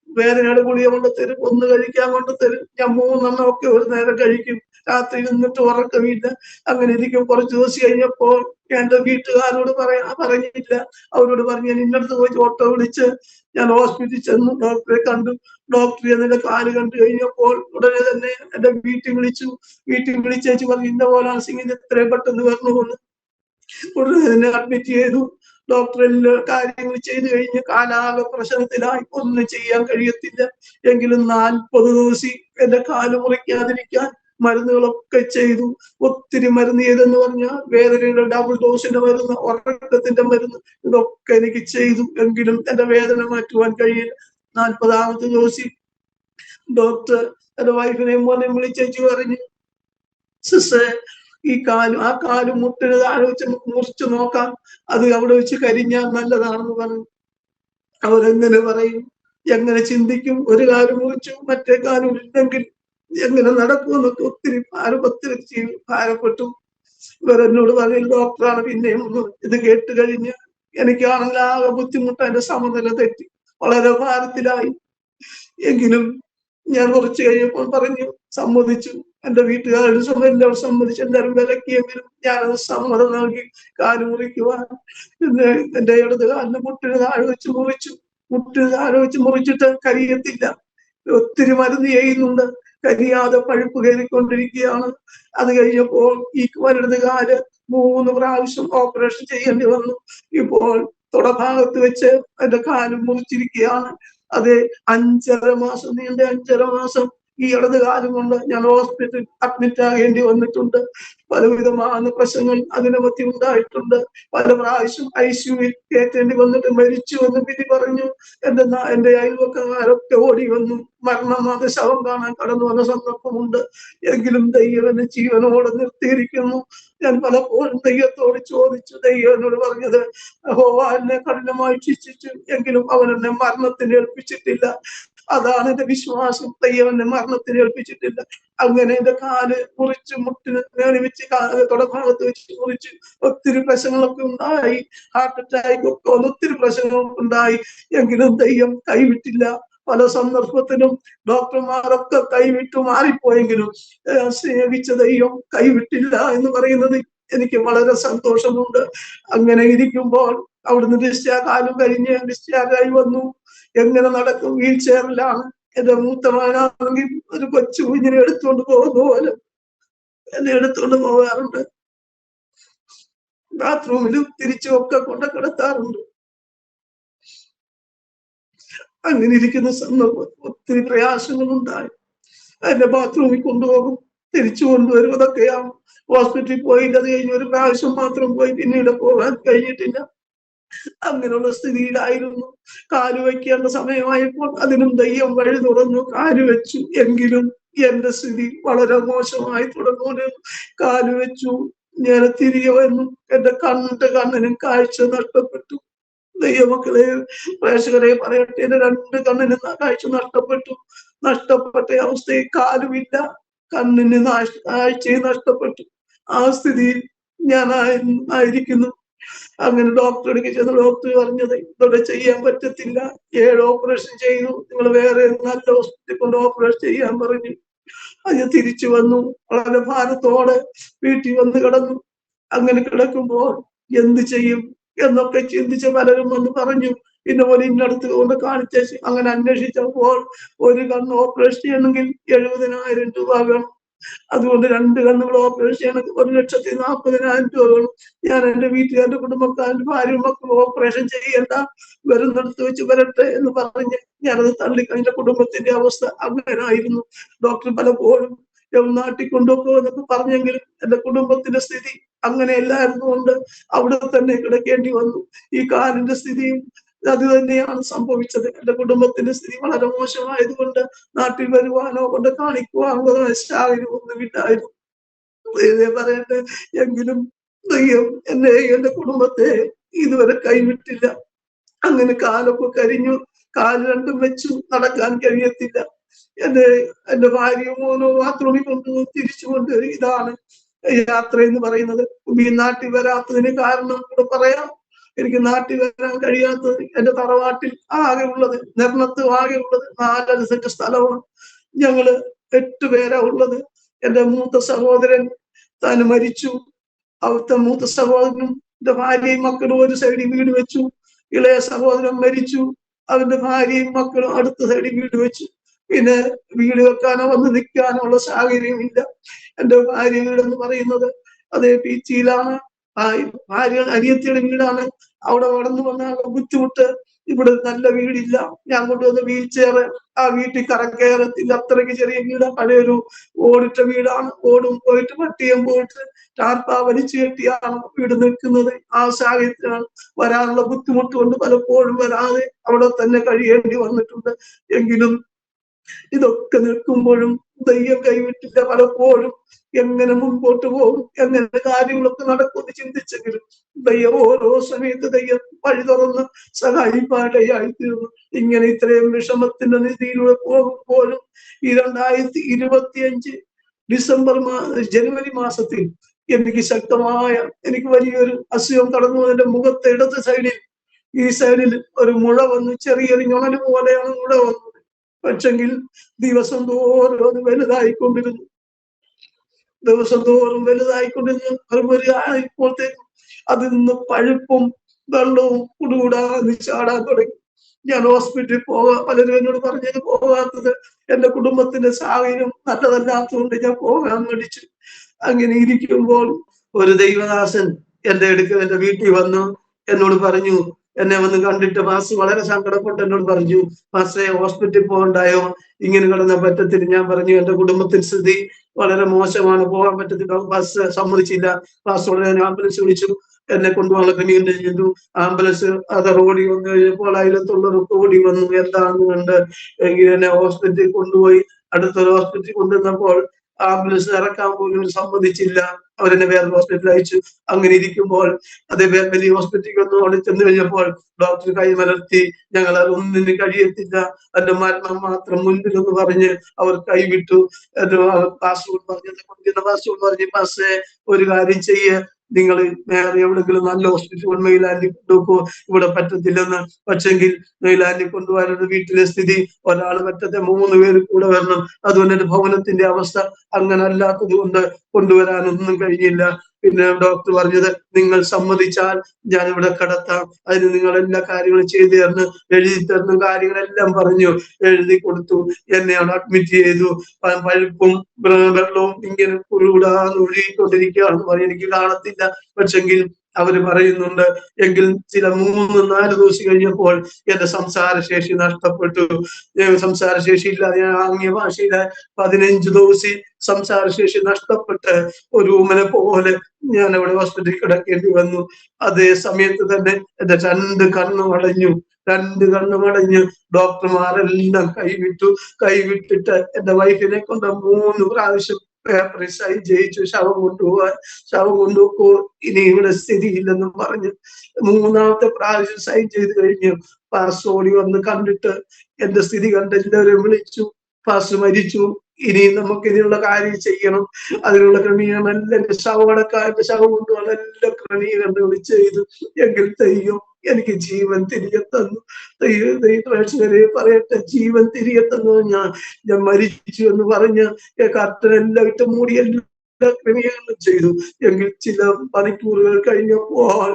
വേദനയുടെ ഗുളിക കൊണ്ട് തരും, 1 കഴിക്കാൻ കൊണ്ട് തരും. ഞാൻ 3 ഒക്കെ ഒരു നേരം കഴിക്കും. രാത്രി നിന്നിട്ട് ഉറക്കമില്ല. അങ്ങനെ ഇരിക്കും. കുറച്ച് ദിവസം കഴിഞ്ഞപ്പോൾ എന്റെ വീട്ടുകാരോട് പറഞ്ഞില്ല. അവരോട് പറഞ്ഞു, ഞാൻ ഇന്നടുത്ത് പോയി ഓട്ടോ വിളിച്ച് ഞാൻ ഹോസ്പിറ്റലിൽ ചെന്നു. ഡോക്ടറെ കണ്ടു. ഡോക്ടർ എന്നെ കാല് കണ്ടു കഴിഞ്ഞപ്പോൾ ഉടനെ തന്നെ എന്റെ വീട്ടിൽ വിളിച്ചേച്ച് പറഞ്ഞു, ഇന്ന പോലാണ് സിംഗിന് എത്രയും പെട്ടെന്ന് വരണമെന്ന്. ഉടനെ തന്നെ അഡ്മിറ്റ് ചെയ്തു. ഡോക്ടർ എല്ലാ കാര്യങ്ങൾ ചെയ്തു കഴിഞ്ഞ് കാലാകെ പ്രശ്നത്തിലായി. ഒന്നും ചെയ്യാൻ കഴിയത്തില്ല. എങ്കിലും 40 ദിവസം എന്റെ കാല് മുറിക്കാതിരിക്കാൻ മരുന്നുകളൊക്കെ ചെയ്തു. ഒത്തിരി മരുന്ന് ചെയ്തെന്ന് പറഞ്ഞാൽ വേദനയുടെ ഡബിൾ ഡോസിന്റെ മരുന്ന്, ഉറക്കത്തിന്റെ മരുന്ന്, ഇതൊക്കെ എനിക്ക് ചെയ്തു. എങ്കിലും എന്റെ വേദന മാറ്റുവാൻ കഴിയില്ല. 40ാമത്തെ ദിവസം ഡോക്ടർ എന്റെ വൈഫിനെയും മോനെയും വിളിച്ചേച്ച് പറഞ്ഞു, സിസ്റ്ററെ, ആ കാല് മുട്ടിന് താഴെ വെച്ച് മുറിച്ചു നോക്കാം, അത് അവിടെ വെച്ച് കരിഞ്ഞാൽ നല്ലതാണെന്ന് പറഞ്ഞു. അവരെങ്ങനെ പറയും, എങ്ങനെ ചിന്തിക്കും? ഒരു കാല് മുറിച്ചു, മറ്റേ കാലും ഇല്ലെങ്കിൽ എങ്ങനെ നടക്കുമെന്നൊക്കെ ഒത്തിരി ഭാരപ്പെട്ടു. ഇവരെന്നോട് പറയും, ഡോക്ടറാണ് പിന്നെയും ഇത് കേട്ട് കഴിഞ്ഞ് എനിക്കാണെങ്കിൽ ആകെ ബുദ്ധിമുട്ട്. എന്റെ സമനില തെറ്റി, വളരെ ഭാരത്തിലായി. എങ്കിലും ഞാൻ കുറച്ച് കഴിഞ്ഞപ്പോൾ പറഞ്ഞു, സമ്മതിച്ചു. എന്റെ വീട്ടുകാരുടെ എല്ലാവരും സമ്മതിച്ചു. എല്ലാവരും വിലക്കിയെങ്കിലും ഞാനത് സമ്മതം നൽകി കാല് മുറിക്കുവാൻ. എന്റെ ഇടത് കാലിന് മുട്ടിന് താഴെ വെച്ച് മുറിച്ചിട്ട് കരിയത്തില്ല. ഒത്തിരി മരുന്ന് ചെയ്യുന്നുണ്ട്, കരിയാതെ പഴുപ്പ് കയറിക്കൊണ്ടിരിക്കുകയാണ്. അത് കഴിഞ്ഞപ്പോൾ ഈ വലത് കാല് 3 പ്രാവശ്യം ഓപ്പറേഷൻ ചെയ്യേണ്ടി വന്നു. ഇപ്പോൾ തുടഭാഗത്ത് വെച്ച് എന്റെ കാല് മുറിച്ചിരിക്കുകയാണ്. അത് 5.5 മാസം നീണ്ട 5.5 മാസം ഈ ഇടത് കാലം കൊണ്ട് ഞാൻ ഹോസ്പിറ്റലിൽ അഡ്മിറ്റ് ആകേണ്ടി വന്നിട്ടുണ്ട്. പലവിധമായ പ്രശ്നങ്ങൾ അതിനെ പറ്റി ഉണ്ടായിട്ടുണ്ട്. പല പ്രാവശ്യം ICUവിൽ കയറ്റേണ്ടി വന്നിട്ട് മരിച്ചു എന്ന് വിധി പറഞ്ഞു. എന്റെ അയൽവക്കക്കാരൊക്കെ ഓടി വന്നു. മരണം അത് ശവം കാണാൻ കടന്നു വന്ന സന്ദർഭമുണ്ട്. എങ്കിലും ദൈവം എന്നെ ജീവനോടെ നിർത്തിയിരിക്കുന്നു. ഞാൻ പലപ്പോഴും ദൈവത്തോട് ചോദിച്ചു. ദൈവം എന്നോട് പറഞ്ഞത്, യഹോവ എന്നെ കഠിനമായി ശിക്ഷിച്ചു, എങ്കിലും അവൻ എന്നെ മരണത്തിന് ഏൽപ്പിച്ചിട്ടില്ല. അതാണ് എന്റെ വിശ്വാസം. ദൈവം എന്നെ മരണത്തിന് ഏൽപ്പിച്ചിട്ടില്ല. അങ്ങനെ എന്റെ കാല് മുറിച്ച്, മുട്ടിന് നേടി വെച്ച്, തുടഭാഗത്ത് വെച്ച് മുറിച്ച് ഒത്തിരി പ്രശ്നങ്ങളൊക്കെ ഉണ്ടായി. ഹാർട്ട് അറ്റാക്ക് ഒക്കെ ഒത്തിരി പ്രശ്നങ്ങളൊക്കെ ഉണ്ടായി. എങ്കിലും ദൈവം കൈവിട്ടില്ല. പല സന്ദർഭത്തിലും ഡോക്ടർമാരൊക്കെ കൈവിട്ടു മാറിപ്പോയെങ്കിലും സ്നേഹിച്ച ദൈവം കൈവിട്ടില്ല എന്ന് പറയുന്നത് എനിക്ക് വളരെ സന്തോഷമുണ്ട്. അങ്ങനെ ഇരിക്കുമ്പോൾ അവിടുന്ന് കാലം കഴിഞ്ഞ് ഡിസ്ചാർജായി വന്നു. എങ്ങനെ നടക്കും? വീൽ ചെയറിലാണ്. എന്റെ മൂത്തമാനാണെങ്കിൽ ഒരു കൊച്ചു കുഞ്ഞിനെ എടുത്തുകൊണ്ട് പോകുന്ന പോലെ എന്നെ എടുത്തുകൊണ്ട് പോകാറുണ്ട്. ബാത്റൂമിലും തിരിച്ചും ഒക്കെ കൊണ്ട് കിടത്താറുണ്ട്. അങ്ങനെ ഇരിക്കുന്ന സന്ദർഭം ഒത്തിരി പ്രയാസങ്ങളുണ്ടായി. എന്നെ ബാത്റൂമിൽ കൊണ്ടുപോകും, തിരിച്ചു കൊണ്ടുവരും. അതൊക്കെയാണ്. ഹോസ്പിറ്റലിൽ പോയില്ല. അത് കഴിഞ്ഞ് ഒരു പ്രാവശ്യം മാത്രം പോയി, പിന്നീട് പോകാൻ കഴിഞ്ഞിട്ടില്ല. അങ്ങനെയുള്ള സ്ഥിതിയിലായിരുന്നു. കാല് വയ്ക്കേണ്ട സമയമായപ്പോൾ അതിനും ദൈവം വഴി തുറന്നു. കാല് വെച്ചു. എങ്കിലും എന്റെ സ്ഥിതി വളരെ മോശമായി തുടങ്ങുന്നു. കാല് വെച്ചു, ഞാൻ തിരികെ വന്നു. എന്റെ കണ്ണിനും കാഴ്ച നഷ്ടപ്പെട്ടു. ദൈവമക്കളെ, പ്രേക്ഷകരെ പറയട്ടെ, എന്റെ 2 കണ്ണിനും കാഴ്ച നഷ്ടപ്പെട്ടു. നഷ്ടപ്പെട്ട അവസ്ഥയിൽ കാലുമില്ല, കണ്ണിന് കാഴ്ചയും നഷ്ടപ്പെട്ടു. ആ സ്ഥിതിയിൽ ഞാൻ ആയിരിക്കുന്നു. അങ്ങനെ ഡോക്ടറുടെ ചെന്ന് ഡോക്ടർ പറഞ്ഞത്, ഇതോടെ ചെയ്യാൻ പറ്റത്തില്ല, 7 ഓപ്പറേഷൻ ചെയ്തു, നിങ്ങൾ വേറെ നല്ല ഹോസ്പിറ്റലിൽ കൊണ്ട് ഓപ്പറേഷൻ ചെയ്യാൻ പറഞ്ഞു. അത് തിരിച്ചു വന്നു. വളരെ ഭാരത്തോടെ വീട്ടിൽ വന്ന് കിടന്നു. അങ്ങനെ കിടക്കുമ്പോൾ എന്ത് ചെയ്യും എന്നൊക്കെ ചിന്തിച്ച് പലരും വന്ന് പറഞ്ഞു. പിന്നെ പോലെ ഇന്നടുത്ത് കൊണ്ട് കാണിച്ചു. അങ്ങനെ അന്വേഷിച്ചപ്പോൾ ഒരു കണ്ണ് ഓപ്പറേഷൻ ചെയ്യണമെങ്കിൽ 70,000 രൂപ വേണം. അതുകൊണ്ട് 2 കണ്ണുകൾ ഓപ്പറേഷൻ ചെയ്യണമെങ്കിൽ 1,40,000 രൂപ വേണം. ഞാൻ എന്റെ വീട്ടുകാരുടെ കുടുംബക്കാരുടെ ഭാര്യയും മക്കളും ഓപ്പറേഷൻ ചെയ്യേണ്ട, വരുന്നിടത്ത് വെച്ച് വരട്ടെ എന്ന് പറഞ്ഞ് ഞാനത് തള്ളി. എന്റെ കുടുംബത്തിന്റെ അവസ്ഥ അങ്ങനായിരുന്നു. ഡോക്ടർ പലപ്പോഴും നാട്ടിൽ കൊണ്ടുപോകുമെന്നൊക്കെ പറഞ്ഞെങ്കിലും എന്റെ കുടുംബത്തിന്റെ സ്ഥിതി അങ്ങനെയല്ലായിരുന്നുകൊണ്ട് അവിടെ തന്നെ കിടക്കേണ്ടി വന്നു. ഈ കാലിന്റെ സ്ഥിതിയും അത് തന്നെയാണ് സംഭവിച്ചത്. എന്റെ കുടുംബത്തിന്റെ സ്ഥിതി വളരെ മോശമായതുകൊണ്ട് നാട്ടിൽ വരുവാനോ കൊണ്ട് കാണിക്കുവാനോ സാഹചര്യമൊന്നുമില്ലായിരുന്നു. പറയട്ടെ, എങ്കിലും ദൈവം എന്നെ, എന്റെ കുടുംബത്തെ ഇതുവരെ കൈവിട്ടില്ല. അങ്ങനെ കാലൊക്കെ കരിഞ്ഞു. കാല് രണ്ടും വെച്ചു നടക്കാൻ കഴിയത്തില്ല. എന്റെ ഭാര്യയും മോനോ ബാത്റൂമിൽ കൊണ്ടുപോകും, തിരിച്ചു കൊണ്ടുവരും. ഇതാണ് യാത്ര എന്ന് പറയുന്നത്. ഈ നാട്ടിൽ വരാത്തതിന് കാരണം കൂടെ പറയാം. എനിക്ക് നാട്ടിൽ വരാൻ കഴിയാത്തത്, എന്റെ തറവാട്ടിൽ ആകെ ഉള്ളത്, നെർണത്ത് ആകെ ഉള്ളത് 4 സെന്റ് സ്ഥലമാണ്. ഞങ്ങള് 8 പേരാ ഉള്ളത്. എന്റെ മൂത്ത സഹോദരൻ താൻ മരിച്ചു. അവിടുത്തെ മൂത്ത സഹോദരനും എന്റെ ഭാര്യയും മക്കളും ഒരു സൈഡിൽ വീട് വെച്ചു. ഇളയ സഹോദരൻ മരിച്ചു. അവന്റെ ഭാര്യയും മക്കളും അടുത്ത സൈഡിൽ വീട് വെച്ചു. പിന്നെ വീട് വെക്കാനോ വന്ന് നിൽക്കാനോ ഉള്ള സാഹചര്യമില്ല. എന്റെ ഭാര്യ വീടെന്ന് പറയുന്നത് അതേ പീച്ചിയിലാണ്. ഭാര്യ അനിയത്തിയുടെ വീടാണ്. അവിടെ വളർന്നു വന്ന ബുദ്ധിമുട്ട്. ഇവിടെ നല്ല വീടില്ല. ഞാൻ കൊണ്ടുവന്ന വീൽ ചെയർ ആ വീട്ടിൽ കറക്കയറത്തില്ല. അത്രയ്ക്ക് ചെറിയ വീട്. പഴയൊരു ഓടിട്ട വീടാണ്. ഓടും പോയിട്ട് പട്ടിയും പോയിട്ട് ടാർപ്പ വലിച്ചു കെട്ടിയാണ് വീട് നിൽക്കുന്നത്. ആ സാഹചര്യത്തിലാണ്. വരാനുള്ള ബുദ്ധിമുട്ട് കൊണ്ട് പലപ്പോഴും വരാതെ അവിടെ തന്നെ കഴിയേണ്ടി വന്നിട്ടുണ്ട്. എങ്കിലും ഇതൊക്കെ നിൽക്കുമ്പോഴും ദൈവം കൈവിട്ടില്ല. പലപ്പോഴും എങ്ങനെ മുൻപോട്ട് പോകും, എങ്ങനെ കാര്യങ്ങളൊക്കെ നടക്കുമെന്ന് ചിന്തിച്ചെങ്കിലും ദൈവം ഓരോ സമയത്ത് ദൈവം വഴി തുറന്ന് സഹായിപ്പാടയായിത്തീർന്നു. ഇങ്ങനെ ഇത്രയും വിഷമത്തിന്റെ നിധിയിലൂടെ പോകുമ്പോഴും ഈ 2025 ജനുവരി മാസത്തിൽ എനിക്ക് വലിയൊരു അസുഖം കടന്നു. എന്റെ മുഖത്തെ ഇടത് സൈഡിൽ, ഈ സൈഡിൽ ഒരു മുഴ വന്നു. ചെറിയൊരു ഞൊണല് പോലെയാണ് മുഴ വന്നത്. പക്ഷെങ്കിൽ ദിവസം തോറും അത് വലുതായിക്കൊണ്ടിരുന്നു. ദിവസം തോറും വലുതായിക്കൊണ്ടിരുന്നു. ഇപ്പോഴത്തേക്കും അതിൽ നിന്ന് പഴുപ്പും വെള്ളവും കുടുകൂടാന്ന് ചാടാൻ തുടങ്ങി. ഞാൻ ഹോസ്പിറ്റലിൽ പലരും എന്നോട് പറഞ്ഞത് പോകാത്തത് എന്റെ കുടുംബത്തിന്റെ സാഹചര്യം നല്ലതല്ലാത്തതുകൊണ്ട് ഞാൻ പോകാൻ മടിച്ചു. അങ്ങനെ ഇരിക്കുമ്പോൾ ഒരു ദൈവദാസൻ എന്റെ വീട്ടിൽ വന്നു. എന്നോട് പറഞ്ഞു, എന്നെ വന്ന് കണ്ടിട്ട് പാസ്റ്റർ വളരെ സങ്കടപ്പെട്ട് എന്നോട് പറഞ്ഞു, പാസ്റ്ററെ ഹോസ്പിറ്റലിൽ പോകണ്ടായോ, ഇങ്ങനെ കിടന്ന പറ്റത്തില്ല. ഞാൻ പറഞ്ഞു, എന്റെ കുടുംബത്തിന്റെ സ്ഥിതി വളരെ മോശമാണ്, പോകാൻ പറ്റത്തില്ല. പാസ്റ്റർ സമ്മതിച്ചില്ല. പാസ്റ്റർ ഉടനെ ആംബുലൻസ് വിളിച്ചു. എന്നെ കൊണ്ടുപോകാനുള്ള ക്രമീകരണം ചെയ്തു. ആംബുലൻസ് അത് റോഡിൽ വന്നു കഴിഞ്ഞപ്പോൾ അയലത്തുള്ളവർക്ക് ഓടി വന്നു എന്താണെന്ന് കണ്ട്. എങ്കിൽ എന്നെ ഹോസ്പിറ്റലിൽ കൊണ്ടുപോയി. അടുത്തൊരു ഹോസ്പിറ്റലിൽ കൊണ്ടുവന്നപ്പോൾ ആംബുലൻസ് ഇറക്കാൻ പോലും സമ്മതിച്ചില്ല. അവരെന്നെ വേറെ ഹോസ്പിറ്റലിൽ അയച്ചു. അങ്ങനെ ഇരിക്കുമ്പോൾ അതേ വലിയ ഹോസ്പിറ്റലിൽ ഒന്ന് അവിടെ ചെന്ന് കഴിഞ്ഞപ്പോൾ ഡോക്ടർ കൈമലർത്തി ഞങ്ങൾ അതൊന്നിനും കഴിയത്തില്ല, അതിന്റെ മരണം മാത്രം മുൻപിൽ എന്ന് പറഞ്ഞ് അവർ കൈവിട്ടു. പാസ്പോർട്ട് പറഞ്ഞ് പാസ്സേ ഒരു കാര്യം ചെയ്യ്, നിങ്ങൾ വേറെ എവിടെങ്കിലും നല്ല ഹോസ്പിറ്റൽ മെയിലാൻഡിൽ കൊണ്ടുപോക്കോ, ഇവിടെ പറ്റത്തില്ലെന്ന്. പക്ഷെങ്കിൽ മെയിലാൻഡിൽ കൊണ്ടുപോകാനുള്ള വീട്ടിലെ സ്ഥിതി ഒരാൾ പറ്റത്തെ 3 പേര് കൂടെ വരണം. അതുകൊണ്ട് എന്റെ ഭവനത്തിന്റെ അവസ്ഥ അങ്ങനെ അല്ലാത്തത് കൊണ്ട് കൊണ്ടുവരാനൊന്നും കഴിഞ്ഞില്ല. പിന്നെ ഡോക്ടർ പറഞ്ഞത് നിങ്ങൾ സമ്മതിച്ചാൽ ഞാൻ ഇവിടെ കിടത്താം, അതിന് നിങ്ങൾ എല്ലാ കാര്യങ്ങളും ചെയ്തു തരണം, എഴുതി തരുന്ന കാര്യങ്ങളെല്ലാം പറഞ്ഞു. എഴുതി കൊടുത്തു. എന്നെ അവിടെ അഡ്മിറ്റ് ചെയ്തു. പഴുപ്പും വെള്ളവും ഇങ്ങനെ കുരുകൂടാന്ന് ഒഴുകിക്കൊണ്ടിരിക്കുകയാണെന്ന് പറയും. എനിക്ക് കാണത്തില്ല, പക്ഷെങ്കിൽ അവര് പറയുന്നുണ്ട്. എങ്കിൽ ചില 3-4 ദിവസം കഴിഞ്ഞപ്പോൾ എന്റെ സംസാരശേഷി നഷ്ടപ്പെട്ടു. സംസാരശേഷി ഇല്ലാതെ ഞാൻ ആംഗ്യ ഭാഷയിലെ 15 ദിവസം സംസാരശേഷി നഷ്ടപ്പെട്ട് ഒരു ഊമനെ പോലെ ഞാൻ അവിടെ ഹോസ്പിറ്റലിൽ കിടക്കേണ്ടി വന്നു. അതേ സമയത്ത് തന്നെ എന്റെ 2 കണ്ണും അടഞ്ഞു. 2 കണ്ണും അടഞ്ഞ് ഡോക്ടർമാരെല്ലാം കൈവിട്ടിട്ട് എന്റെ വൈഫിനെ കൊണ്ട് 3 പ്രാവശ്യം പേപ്പറിൽ സൈൻ ചെയ്യിച്ചു. ശവം കൊണ്ടുപോക്കോ, ഇനി ഇവിടെ സ്ഥിതിയില്ലെന്നും പറഞ്ഞ് 3ാമത്തെ പ്രാവശ്യം സൈൻ ചെയ്ത് കഴിഞ്ഞു. പാസ്റ്റർ ഓടി വന്ന് കണ്ടിട്ട് എന്റെ സ്ഥിതി കണ്ട് എല്ലാവരും വിളിച്ചു. പാസ്റ്റർ മരിച്ചു, ഇനി നമുക്ക് ഇതിനുള്ള കാര്യം ചെയ്യണം, അതിനുള്ള ക്രമീകരണം എല്ലാം എന്റെ ശവം കൊണ്ടുപോകാൻ എല്ലാ ക്രമീകരണങ്ങൾ ചെയ്തു. എങ്കിൽ ദൈവം എനിക്ക് ജീവൻ തിരികെ തന്നു. പ്രേക്ഷകരെ പറയട്ടെ, ജീവൻ തിരികെ തന്നു. ഞാൻ മരിച്ചു എന്ന് പറഞ്ഞ് കർട്ടനെല്ലാം ഇട്ട് മൂടി എല്ലാ ക്രമീകരണം ചെയ്തു. എങ്കിൽ ചില മണിക്കൂറുകൾ കഴിഞ്ഞപ്പോൾ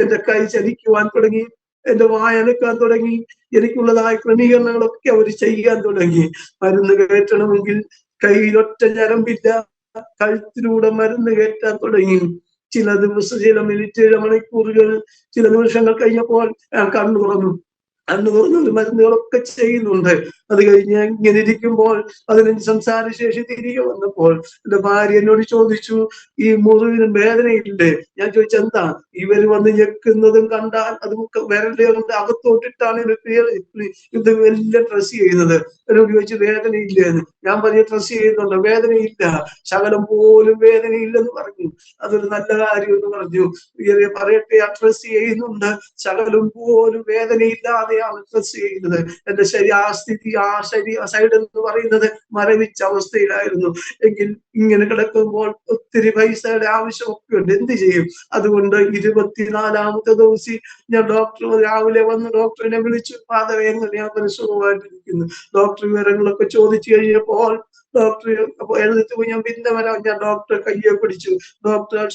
എന്റെ കൈ ചലിക്കുവാൻ തുടങ്ങി, എന്റെ വായനക്കാൻ തുടങ്ങി, എനിക്കുള്ളതായ ക്രമീകരണങ്ങളൊക്കെ അവർ ചെയ്യാൻ തുടങ്ങി. മരുന്ന് കയറ്റണമെങ്കിൽ കയ്യിലൊറ്റ ഞരമ്പില്ല, കഴുത്തിലൂടെ മരുന്ന് കയറ്റാൻ തുടങ്ങി. ചില ദിവസം, ചില മിനിറ്റ്, ചില മണിക്കൂറുകൾ, ചില നിമിഷങ്ങൾ കഴിഞ്ഞപ്പോൾ ഞാൻ കണ്ണു തുറന്നു. മരുന്നുകളൊക്കെ ചെയ്യുന്നുണ്ട്. അത് കഴിഞ്ഞ് ഇങ്ങനെ ഇരിക്കുമ്പോൾ 15 സംസാരശേഷി തിരികെ വന്നപ്പോൾ എന്റെ ഭാര്യ എന്നോട് ചോദിച്ചു, ഈ മുറിവിന് വേദനയില്ലേ? ഞാൻ ചോദിച്ചു എന്താ? ഇവര് വന്ന് ഞെക്കുന്നതും കണ്ടാൽ അത് വിരലുകൊണ്ട് അകത്തോട്ടിട്ടാണ് ഇത് എല്ലാം ഡ്രസ് ചെയ്യുന്നത്. എന്നോട് ചോദിച്ചു വേദനയില്ലേന്ന്. ഞാൻ പറഞ്ഞ ഡ്രസ് ചെയ്യുന്നുണ്ട്, വേദനയില്ല, ശകലം പോലും വേദനയില്ലെന്ന് പറഞ്ഞു. അതൊരു നല്ല കാര്യം എന്ന് പറഞ്ഞു. പറയട്ടെ, ആ ഡ്രസ് ചെയ്യുന്നുണ്ട്, ശകലം പോലും വേദനയില്ലാതെയാണ് ഡ്രസ് ചെയ്യുന്നത്. എന്റെ ശരീരസ്ഥിതി, ആ സൈഡ് എന്ന് പറയുന്നത് മരവിച്ച അവസ്ഥയിലായിരുന്നു. എങ്കിൽ ഇങ്ങനെ കിടക്കുമ്പോൾ ഒത്തിരി പൈസയുടെ ആവശ്യമൊക്കെ ഉണ്ട്, എന്ത് ചെയ്യും? അതുകൊണ്ട് 24ാമത്തെ ദിവസം ഞാൻ രാവിലെ വന്ന് ഡോക്ടറിനെ വിളിച്ചു. ഫാദർ എങ്ങനെയാ സുഖമായിട്ടിരിക്കുന്നു? ഡോക്ടർ വിവരങ്ങളൊക്കെ ചോദിച്ചു കഴിഞ്ഞപ്പോൾ ഡോക്ടർ എഴുന്നേറ്റ് ഞാൻ പിന്നെ വരാം. ഞാൻ ഡോക്ടറെ കയ്യെ പിടിച്ചു. ഡോക്ടർ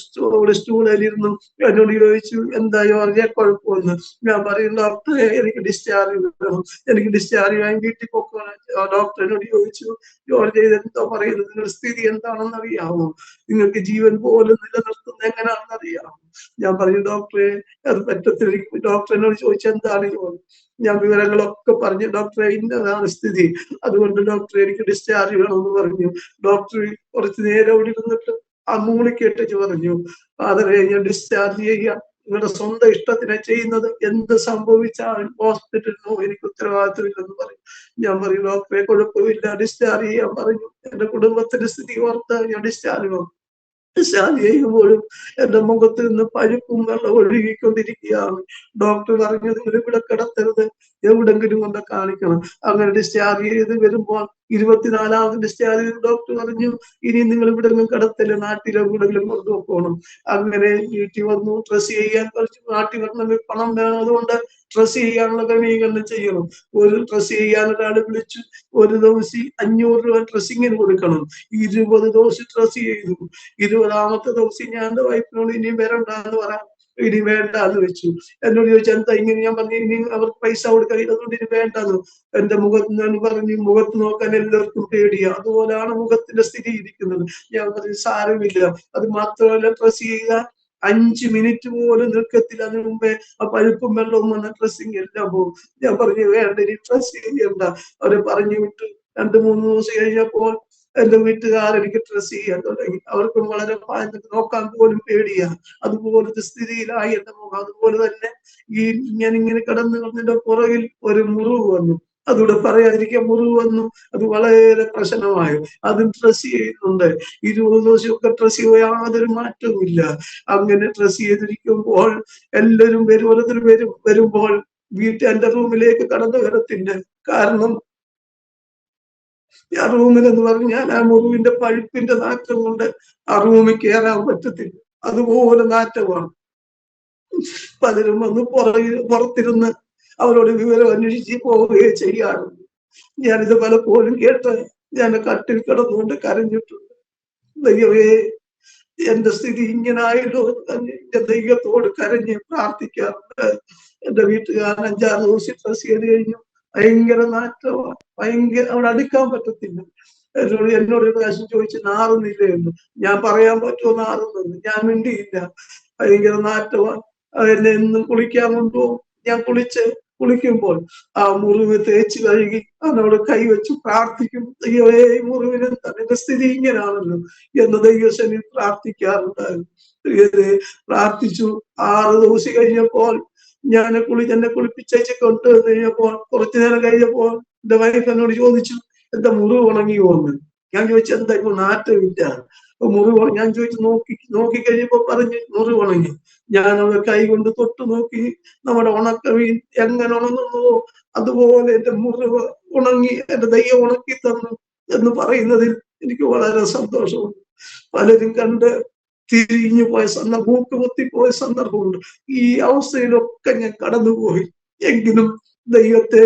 സ്റ്റൂളിലിരുന്നു. എന്നോട് ചോദിച്ചു എന്തായോ അറിയാൻ കുഴപ്പമൊന്ന്. ഞാൻ പറയും ഡോക്ടറെ എനിക്ക് ഡിസ്ചാർജ് വേണം, എനിക്ക് ഡിസ്ചാർജ് ആയി വീട്ടിൽ പോക്കണം. ഡോക്ടർ എന്നോട് ചോദിച്ചു ജോർജ് എന്തോ പറയുന്നത്, നിങ്ങളുടെ സ്ഥിതി എന്താണെന്ന് അറിയാമോ? നിങ്ങൾക്ക് ജീവൻ പോലും നിലനിർത്തുന്നത് എങ്ങനെയാണെന്ന് അറിയാമോ? ഞാൻ പറഞ്ഞു ഡോക്ടറെ അത് പറ്റത്തില്ല. ഡോക്ടർ എന്നോട് ചോദിച്ചു എന്താണ് ജോലി? ഞാൻ വിവരങ്ങളൊക്കെ പറഞ്ഞു. ഡോക്ടറെ ഇന്നതാണ് സ്ഥിതി, അതുകൊണ്ട് ഡോക്ടർ എനിക്ക് ഡിസ്ചാർജ് വേണമെന്ന് പറഞ്ഞു. ഡോക്ടർ കുറച്ചു നേരം അവിടെ ഇരുന്നിട്ട് ആ മൂളിക്കേട്ടിച്ച് പറഞ്ഞു, ഫാദറെ ഞാൻ ഡിസ്ചാർജ് ചെയ്യാം, നിങ്ങളുടെ സ്വന്തം ഇഷ്ടത്തിനെ ചെയ്യുന്നത്, എന്ത് സംഭവിച്ചാലും ഹോസ്പിറ്റലിനോ എനിക്ക് ഉത്തരവാദിത്തമില്ലെന്ന് പറയും. ഞാൻ പറയും ഡോക്ടറെ കുഴപ്പമില്ല, ഡിസ്ചാർജ് ചെയ്യാൻ പറഞ്ഞു. എന്റെ കുടുംബത്തിന്റെ സ്ഥിതി ഓർത്ത് ഞാൻ ഡിസ്ചാർജ് വന്നു. ഡിസ്ചാർജ് ചെയ്യുമ്പോഴും എന്റെ മുഖത്ത് നിന്ന് പഴുപ്പും വെള്ളം ഒഴുകിക്കൊണ്ടിരിക്കുകയാണ്. ഡോക്ടർ പറഞ്ഞു നിങ്ങൾ ഇവിടെ കിടത്തരുത്, എവിടെങ്കിലും കൊണ്ട് കാണിക്കണം. അങ്ങനെ ഡിസ്ചാർജ് ചെയ്ത് വരുമ്പോൾ 24ാമത് ഡിസ്ചാർജ് ചെയ്ത് ഡോക്ടർ പറഞ്ഞു ഇനി നിങ്ങൾ ഇവിടെ നിന്നും കിടത്തില്ല, നാട്ടിലെ എവിടെങ്കിലും കൊണ്ടുപോകണം. അങ്ങനെ വീട്ടിൽ വന്നു. ഡ്രസ് ചെയ്യാൻ കുറച്ച് നാട്ടിൽ വരണമെങ്കിൽ പണം വേണം, അതുകൊണ്ട് ഡ്രസ് ചെയ്യാനുള്ള ക്രമീകരണം ചെയ്യണം. ഒരു ഡ്രസ് ചെയ്യാൻ ഒരാളെ വിളിച്ചു. ഒരു ദിവസം 500 രൂപ ഡ്രസ്സിങ്ങിന് കൊടുക്കണം. 20 ദിവസം ഡ്രസ് ചെയ്തു. 20ാമത്തെ ദിവസം ഞാൻ എന്റെ വൈഫിനോട് ഇനി വരണ്ടെന്ന് പറയാം, ഇനി വേണ്ട എന്ന് വെച്ചു. എന്നോട് ചോദിച്ചാൽ എന്താ ഇങ്ങനെ? ഞാൻ പറഞ്ഞു ഇനി അവർക്ക് പൈസ കൊടുക്കാൻ, അതുകൊണ്ട് ഇനി വേണ്ടെന്ന്. എന്റെ മുഖത്ത് പറഞ്ഞു, മുഖത്ത് നോക്കാൻ എല്ലാവർക്കും പേടിയാ, അതുപോലെയാണ് മുഖത്തിന്റെ സ്ഥിതി ഇരിക്കുന്നത്. ഞാൻ പറഞ്ഞു സാരമില്ല, അത് മാത്രമല്ല ഡ്രസ് ചെയ്യുക 5 മിനിറ്റ് പോലും നിൽക്കത്തില്ല. അതിനു മുമ്പേ ആ പഴുപ്പും വെള്ളവും വന്ന ഡ്രസ്സിങ് എല്ലാം പോകും. ഞാൻ പറഞ്ഞു വേണ്ട, ഇനി ഡ്രസ് ചെയ്യണ്ട. അവരെ പറഞ്ഞു വിട്ടു. 2-3 ദിവസം കഴിഞ്ഞപ്പോൾ എന്റെ വീട്ടുകാർ എനിക്ക് ഡ്രസ് ചെയ്യാൻ തുടങ്ങി. അവർക്കും വളരെ നോക്കാൻ പോലും പേടിയാ. അതുപോലത്തെ സ്ഥിതിയിലായി എന്റെ മുഖം. അതുപോലെ തന്നെ ഈ ഞാൻ ഇങ്ങനെ കിടന്നു കിടന്നതിന്റെ പുറകിൽ ഒരു മുറിവ് വന്നു. അതുകൂടെ പറയാതിരിക്കാൻ, മുറിവ് വന്നു. അത് വളരെ പ്രശ്നമായി. അതും ഡ്രസ് ചെയ്യുന്നുണ്ട്. 20 ദിവസമൊക്കെ ഡ്രസ് ചെയ്യുക, യാതൊരു മാറ്റവും ഇല്ല. അങ്ങനെ ഡ്രസ് ചെയ്തിരിക്കുമ്പോൾ എല്ലാവരും ഓരോരുത്തർ വരുമ്പോൾ എന്റെ റൂമിലേക്ക് കടന്നു വരത്തില്ല. കാരണം ആ റൂമിൽ എന്ന് പറഞ്ഞാൽ ആ മുറിവിന്റെ പഴുപ്പിന്റെ നാറ്റം കൊണ്ട് ആ റൂമിൽ കയറാൻ പറ്റത്തില്ല. അതുപോലെ നാറ്റമാണ്. പലരും വന്ന് പുറത്തിരുന്ന് അവരോട് വിവരം അന്വേഷിച്ച് പോവുകയും ചെയ്യാറുണ്ട്. ഞാനിത് പലപ്പോഴും കേട്ട് ഞാൻ കട്ടിൽ കിടന്നുകൊണ്ട് കരഞ്ഞിട്ടുണ്ട്. ദൈവമേ, എന്റെ സ്ഥിതി ഇങ്ങനെ ആയല്ലോ എന്ന് എന്റെ ദൈവത്തോട് കരഞ്ഞ് പ്രാർത്ഥിക്കാറുണ്ട്. എന്റെ വീട്ടുകാരൻ 5-6 ദിവസം ഡ്രസ് ചെയ്ത് കഴിഞ്ഞു. ഭയങ്കര നാറ്റമാണ്. അവിടെ അടുക്കാൻ പറ്റത്തില്ല. എന്നോട് ഒരു പ്രാവശ്യം ചോദിച്ച് നാറുന്നില്ല എന്ന്. ഞാൻ പറയാൻ പറ്റുമോ നാറുന്നത്? ഞാൻ മിണ്ടിയില്ല. ഭയങ്കര നാറ്റമാണ്. എന്നെ എന്നും കുളിക്കാൻ കൊണ്ടുപോകും. ഞാൻ കുളിക്കുമ്പോൾ ആ മുറിവ് തേച്ച് കഴുകി അവനോട് കൈവച്ച് പ്രാർത്ഥിക്കും. ദൈവമേ, ഈ മുറിവിന് തന്റെ സ്ഥിതി ഇങ്ങനെയാണല്ലോ എന്ന് ദൈവസേന പ്രാർത്ഥിക്കാറുണ്ടായിരുന്നു. പ്രാർത്ഥിച്ചു. 6 ദിവസം കഴിഞ്ഞപ്പോൾ എന്നെ കുളിപ്പിച്ചേച്ച് കൊണ്ടുവന്ന് കഴിഞ്ഞപ്പോൾ കുറച്ചു നേരം കഴിഞ്ഞപ്പോൾ എന്റെ വൈഫ് എന്നോട് ചോദിച്ചു, എന്താ മുറിവ് ഉണങ്ങിയോ എന്ന്. ഞാൻ ചോദിച്ചു, എന്താ ഇപ്പൊ നാറ്റമില്ല? മുറിവ് ഞാൻ ചോദിച്ചു, നോക്കിക്കഴിഞ്ഞപ്പോ പറഞ്ഞു മുറിവ് ഉണങ്ങി. ഞാൻ അവിടെ കൈ കൊണ്ട് തൊട്ട് നോക്കി. നമ്മുടെ ഉണക്കമീൻ എങ്ങനെ ഉണങ്ങുന്നുവോ അതുപോലെ എന്റെ മുറിവ് ഉണങ്ങി, എന്റെ ദൈവം ഉണക്കി തന്നു എന്ന് പറയുന്നതിൽ എനിക്ക് വളരെ സന്തോഷമുണ്ട്. പലരും കണ്ട് തിരിഞ്ഞു പോയ മൂക്ക് പൊത്തിപ്പോയ സന്ദർഭമുണ്ട്. ഈ അവസ്ഥയിലൊക്കെ ഞാൻ കടന്നുപോയി. എങ്കിലും ദൈവത്തെ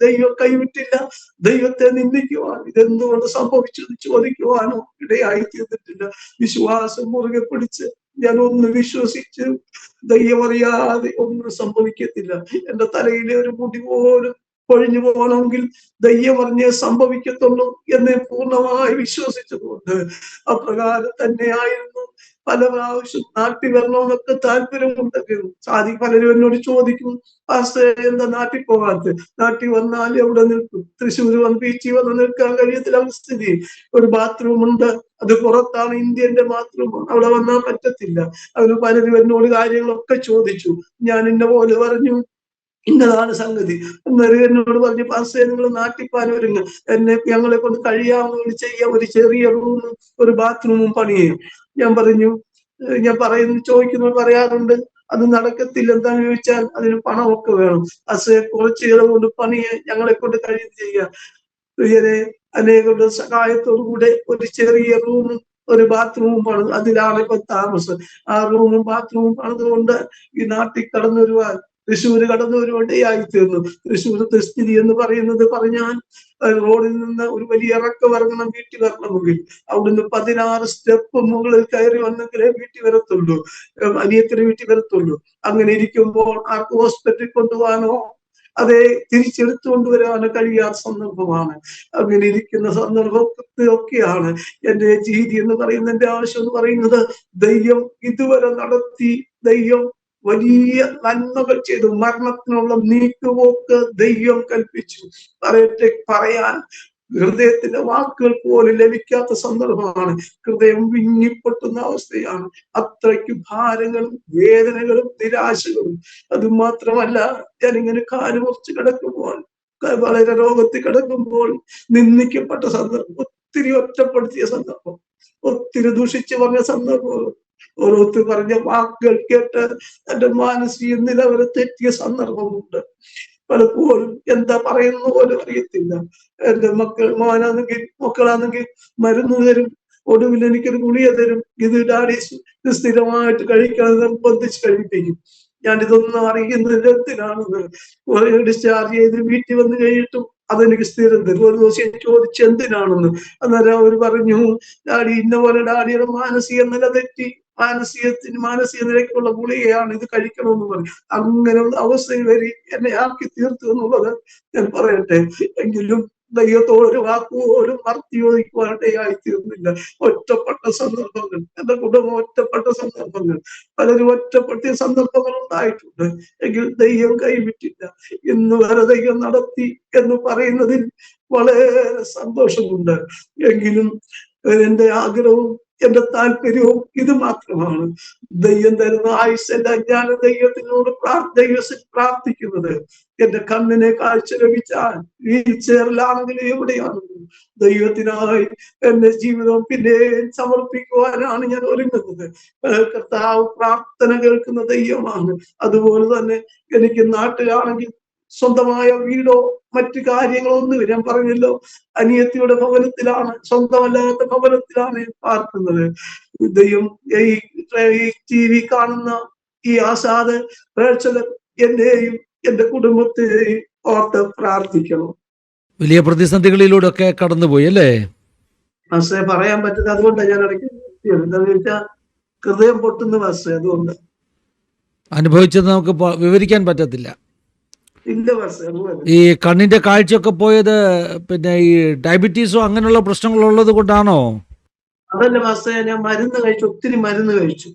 ദൈവം കൈവിട്ടില്ല. ദൈവത്തെ നിന്ദിക്കുവാൻ ഇതെന്തുകൊണ്ട് സംഭവിച്ചെന്ന് ചോദിക്കുവാനോ ഇടയായി തീർന്നിട്ടില്ല. വിശ്വാസം മുറുകെ പിടിച്ച് ഞാൻ ഒന്ന് വിശ്വസിച്ച് ദൈവം അറിയാതെ ഒന്നും സംഭവിക്കത്തില്ല. എന്റെ തലയിലെ ഒരു മുടി പോലും പൊഴിഞ്ഞു പോകണമെങ്കിൽ ദൈവം പറഞ്ഞേ സംഭവിക്കത്തുള്ളൂ എന്ന് പൂർണ്ണമായി വിശ്വസിച്ചതുകൊണ്ട് അപ്രകാരം തന്നെയായിരുന്നു. പല പ്രാവശ്യം നാട്ടിൽ വരണമെന്നൊക്കെ താല്പര്യമുണ്ടെങ്കിലും പലരും എന്നോട് ചോദിക്കും, എന്താ നാട്ടിൽ പോകാത്ത? നാട്ടിൽ വന്നാൽ എവിടെ നിൽക്കും? തൃശ്ശൂർ ബീച്ചിൽ വന്ന് നിൽക്കാൻ കഴിയത്തില്ല സ്ഥിതി. ഒരു ബാത്റൂം ഉണ്ട്, അത് പുറത്താണ്, ഇന്ത്യന്റെ ബാത്റൂം. അവിടെ വന്നാൽ പറ്റത്തില്ല. അതിന് പലരും എന്നോട് കാര്യങ്ങളൊക്കെ ചോദിച്ചു. ഞാൻ ഇന്ന പോലെ പറഞ്ഞു, ഇന്നതാണ് സംഗതി. അന്നേരം എന്നോട് പറഞ്ഞു, പാസ്റ്റേ നിങ്ങൾ നാട്ടിൽ പാനൊരുങ്ങ്, ഞങ്ങളെ കൊണ്ട് കഴിയാവുന്ന ചെയ്യാൻ ഒരു ചെറിയ റൂമും ഒരു ബാത്റൂമും പണിയും. ഞാൻ ചോദിക്കുന്നത് പറയാറുണ്ട്, അത് നടക്കത്തില്ല. എന്താന്ന് ചോദിച്ചാൽ അതിന് പണമൊക്കെ വേണം. കുറച്ച് കൊണ്ട് പണിയെ ഞങ്ങളെ കൊണ്ട് കഴിയുന്ന ചെയ്യാം. അനേകരുടെ സഹായത്തോടു കൂടെ ഒരു ചെറിയ റൂമും ഒരു ബാത്റൂമും പണിത് അതിലാണ് ഇപ്പൊ താമസം. ആ റൂമും ബാത്റൂമും പണിതുകൊണ്ട് ഈ നാട്ടിൽ കടന്നു വരുവാൻ, തൃശ്ശൂര് കടന്നു വരുവായി തീർന്നു. തൃശ്ശൂരത്തെ സ്ഥിതി എന്ന് പറഞ്ഞാൽ റോഡിൽ നിന്ന് ഒരു വലിയ ഇറക്കം ഇറങ്ങണം വീട്ടിൽ വരണമെങ്കിൽ. അവിടുന്ന് 16 സ്റ്റെപ്പ് മുകളിൽ കയറി വന്നെങ്കിലേ വീട്ടിൽ വരത്തുള്ളൂ, അനിയത്തിന് വീട്ടിൽ വരത്തുള്ളൂ. അങ്ങനെ ഇരിക്കുമ്പോൾ ആർക്ക് ഹോസ്പിറ്റലിൽ കൊണ്ടുപോകാനോ അതെ തിരിച്ചെടുത്തു കൊണ്ടുവരാനോ കഴിയാത്ത സന്ദർഭമാണ്. അങ്ങനെ ഇരിക്കുന്ന സന്ദർഭത്തിലൊക്കെയാണ് എന്റെ രീതി എന്ന് പറയുന്ന, എന്റെ ആവശ്യം എന്ന് പറയുന്നത്, ദൈവം ഇതുവരെ നടത്തി, ദൈവം വലിയ നന്മകൾ ചെയ്തു. മരണത്തിനുള്ള നീക്കുപോക്ക് ദൈവം കൽപ്പിച്ചു. പറയാൻ ഹൃദയത്തിന്റെ വാക്കുകൾ പോലും ലഭിക്കാത്ത സന്ദർഭമാണ്. ഹൃദയം വിങ്ങിപ്പൊട്ടുന്ന അവസ്ഥയാണ്. അത്രയ്ക്ക് ഭാരങ്ങളും വേദനകളും നിരാശകളും. അത് മാത്രമല്ല, ഞാനിങ്ങനെ കാലുമുറിച്ച് കിടക്കുമ്പോൾ, വളരെ രോഗത്തിൽ കിടക്കുമ്പോൾ നിന്ദിക്കപ്പെട്ട സന്ദർഭം, ഒത്തിരി ഒറ്റപ്പെടുത്തിയ സന്ദർഭം, ഒത്തിരി ദുഷിച്ചു പറഞ്ഞ സന്ദർഭം, ഓരോരുത്തർ പറഞ്ഞ വാക്കുകൾ കേട്ട് എന്റെ മാനസിക നിലവരെ തെറ്റിയ സന്ദർഭമുണ്ട്. പലപ്പോഴും എന്താ പറയുന്ന പോലും അറിയത്തില്ല. എന്റെ മക്കളാണെങ്കിൽ മരുന്ന് തരും, ഒടുവിൽ എനിക്കൊരു ഗുളിക തരും, ഇത് ഡാഡി സ്ഥിരമായിട്ട് കഴിക്കണം, നിർബന്ധിച്ച് കഴിപ്പിക്കും. ഞാനിതൊന്നും അറിയുന്നതിനാണെന്ന് ഡിസ്ചാർജ് ചെയ്ത് വീട്ടിൽ വന്നു കഴിഞ്ഞിട്ടും അതെനിക്ക് സ്ഥിരം തരും. ഒരു ദിവസം ചോദിച്ചു എന്തിനാണെന്ന്. അന്നേരം അവർ പറഞ്ഞു, ഡാഡി ഇന്ന പോലെ ഡാഡിയുടെ മാനസിക നില തെറ്റി, മാനസിക നിലയ്ക്കുള്ള ഗുളികയാണ്, ഇത് കഴിക്കണമെന്ന് പറഞ്ഞു. അങ്ങനെയുള്ള അവസ്ഥയിൽ വരെ എന്നെ ആക്കി തീർത്തു എന്നുള്ളത് ഞാൻ പറയട്ടെ. എങ്കിലും ദൈവത്തോട് ഒരു വാക്കുപോലും മറുത്തു ചോദിക്കുവാനിടയായി തീർന്നില്ല. ഒറ്റപ്പെട്ട സന്ദർഭങ്ങൾ, എന്റെ കുടുംബം ഒറ്റപ്പെട്ട സന്ദർഭങ്ങൾ, പലരും ഒറ്റപ്പെട്ട സന്ദർഭങ്ങൾ ഉണ്ടായിട്ടുണ്ട്. എങ്കിൽ ദൈവം കൈവിട്ടില്ല. ഇന്ന് വരെ ദൈവം നടത്തി എന്ന് പറയുന്നതിൽ വളരെ സന്തോഷമുണ്ട്. എങ്കിലും എന്റെ ആഗ്രഹവും എന്റെ താല്പര്യവും ഇത് മാത്രമാണ്. ദൈവം തരുന്ന ആയുസ്സല്ല ഞാൻ ദൈവത്തിനോട് പ്രാർത്ഥിക്കുന്നത്. എന്റെ കണ്ണിനെ കാഴ്ച ലഭിച്ചാൽ വീൽ ചെയറിലാണെങ്കിലും എവിടെയാണെങ്കിലും ദൈവത്തിനായി എന്റെ ജീവിതം പിന്നെ സമർപ്പിക്കുവാനാണ് ഞാൻ ഒരുങ്ങുന്നത്. കർത്താവ് പ്രാർത്ഥന കേൾക്കുന്ന ദൈവമാണ്. അതുപോലെ തന്നെ എനിക്ക് നാട്ടിലാണെങ്കിൽ സ്വന്തമായ വീടോ മറ്റു കാര്യങ്ങളോ ഒന്നും ഞാൻ പറഞ്ഞല്ലോ, അനിയത്തിയുടെ ഭവനത്തിലാണ്, സ്വന്തമല്ലാത്ത ഭവനത്തിലാണ് പാർക്കുന്നത്. ദൈവം ഈ TV കാണുന്ന ഈ ആസാദ് പ്രേക്ഷകർ എന്നെയും എന്റെ കുടുംബത്തെയും ഓർത്ത് പ്രാർത്ഥിക്കണം. വലിയ പ്രതിസന്ധികളിലൂടെ ഒക്കെ കടന്നുപോയി അല്ലേ? പക്ഷേ പറയാൻ പറ്റുന്നത് അതുകൊണ്ടാണ് ഞാൻ ഇടയ്ക്ക് എന്താണെന്ന് വെച്ചാൽ ഹൃദയം പൊട്ടുന്ന പക്ഷേ അതുകൊണ്ട് അനുഭവിച്ചത് നമുക്ക് വിവരിക്കാൻ പറ്റത്തില്ല. ഇല്ല പക്ഷേ ഈ കണ്ണിന്റെ കാഴ്ചയൊക്കെ പോയത് പിന്നെ ഈ ഡയബറ്റീസോ അങ്ങനെയുള്ള പ്രശ്നങ്ങളുള്ളത് കൊണ്ടാണോ? അതല്ല പക്ഷേ ഞാൻ മരുന്ന് കഴിച്ചു, ഒത്തിരി മരുന്ന് കഴിച്ചു.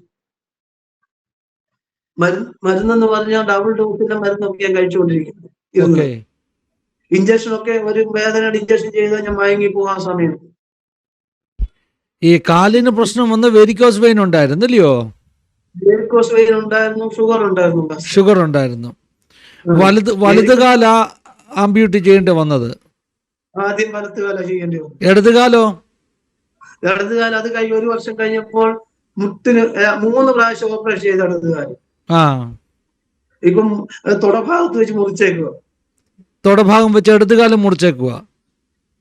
മരുന്നെന്ന് പറഞ്ഞാൽ ഡബിൾ ഡോസിന്റെ മരുന്നൊക്കെ ഞാൻ കഴിച്ചുകൊണ്ടിരിക്കുന്നത്. ഇഞ്ചക്ഷനൊക്കെ ഒരു വേദനയുടെ ഇഞ്ചക്ഷൻ ചെയ്താൽ ഞാൻ മയങ്ങി പോകാൻ സമയത്ത്. ഈ കാലിന് പ്രശ്നം വന്ന് വെരിക്കോസ് വെയിൻ ഉണ്ടായിരുന്നില്ലയോ? വെരിക്കോസ് വെയിൻ ഉണ്ടായിരുന്നു, ഷുഗർ ഉണ്ടായിരുന്നു. വലതുകാല ആംബ്യൂട്ടി ചെയ്യേണ്ടി വന്നത്? ആദ്യം വലത്തുകാല ചെയ്യേണ്ടി വന്നു. ഇടതുകാലോ? ഇടതുകാലം അത് കഴിഞ്ഞ് 1 വർഷം കഴിഞ്ഞപ്പോൾ മുട്ടിന് 3 പ്രാവശ്യം ഓപ്പറേഷൻ ചെയ്ത് ഇടതുകാലം. ഇപ്പം തൊടഭാഗത്ത് വെച്ച് മുറിച്ചേക്കുക. തൊടഭാഗം വെച്ച് ഇടതുകാലം മുറിച്ചേക്കുക.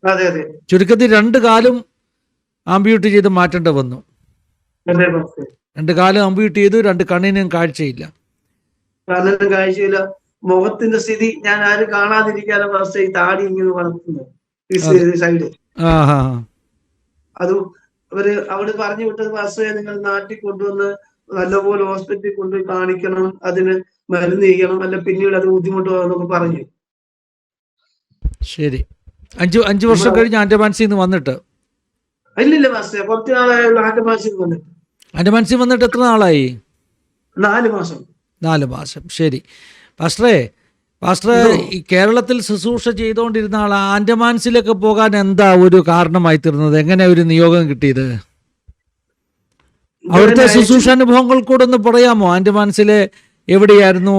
അതെ അതെ. ചുരുക്കത്തിൽ 2 കാലും ആംബ്യൂട്ടി ചെയ്ത് മാറ്റേണ്ടി വന്നു. 2 കാലും ആംബ്യൂട്ടി ചെയ്തു. 2 കണ്ണിനും കാഴ്ചയില്ല. കണ്ണിനും കാഴ്ചയില്ല. മുഖത്തിന്റെ സ്ഥിതി ഞാൻ ആരും കാണാതിരിക്കാനും അവസ്ഥ ഈ താടി ഇങ്ങനെ വളർത്തുന്നത് ഈ സൈഡ്. അത് അവിടെ പറഞ്ഞു വിട്ടത് വസ്തുത നിങ്ങൾ നാട്ടിൽ കൊണ്ടുവന്ന് നല്ലപോലെ ഹോസ്പിറ്റലിൽ കൊണ്ടുപോയി കാണിക്കണം, അതിന് മരുന്ന് ചെയ്യണം, അല്ല പിന്നീട് അത് ബുദ്ധിമുട്ടാന്നൊക്കെ പറഞ്ഞു. ശരി. 5 വർഷം കഴിഞ്ഞ് ആൻഡമാൻസിൽ നിന്ന് വന്നിട്ട്? ഇല്ലില്ല മാസ്റ്റർ, കുറച്ച് നാളായുള്ള ആൻഡമാൻസിൽ വന്നിട്ട്. ആൻഡമാൻസിൽ വന്നിട്ട് എത്ര നാളായി? 4 മാസം. 4 മാസം. ശരി. പാസ്റ്ററെ ഈ കേരളത്തിൽ ശുശ്രൂഷ ചെയ്തുകൊണ്ടിരുന്ന ആൾ ആൻഡമാൻസിലേക്ക് പോകാൻ എന്താ ഒരു കാരണമായി തീർന്നത്? എങ്ങനെ ഒരു നിയോഗം കിട്ടിയത്? അവിടുത്തെ ശുശ്രൂഷാനുഭവങ്ങൾ കൂടെ ഒന്ന് പറയാമോ? ആൻഡമാൻസിലെ എവിടെയായിരുന്നു,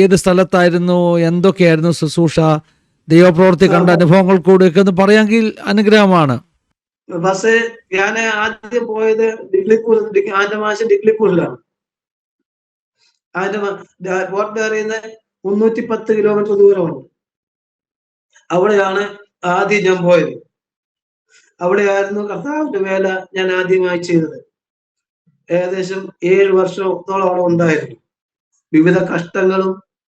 ഏത് സ്ഥലത്തായിരുന്നു, എന്തൊക്കെയായിരുന്നു ശുശ്രൂഷ, ദൈവപ്രവൃത്തി കണ്ട അനുഭവങ്ങൾ കൂടെയൊക്കെ ഒന്ന് പറയാമെങ്കിൽ അനുഗ്രഹമാണ്. പക്ഷേ ഞാൻ ആദ്യം പോയത് ആൻഡമാൻസ് ഡിഗ്ലിപ്പൂരിലാണ്. പോർട്ട് ബ്ലെയറിൽ 310 കിലോമീറ്റർ ദൂരമുണ്ട്. അവിടെയാണ് ആദ്യം ഞാൻ പോയത്. അവിടെയായിരുന്നു കർത്താവിന്റെ വേല ഞാൻ ആദ്യമായി ചെയ്തത്. ഏകദേശം 7 വർഷത്തോളം അവിടെ ഉണ്ടായിരുന്നു. വിവിധ കഷ്ടങ്ങളും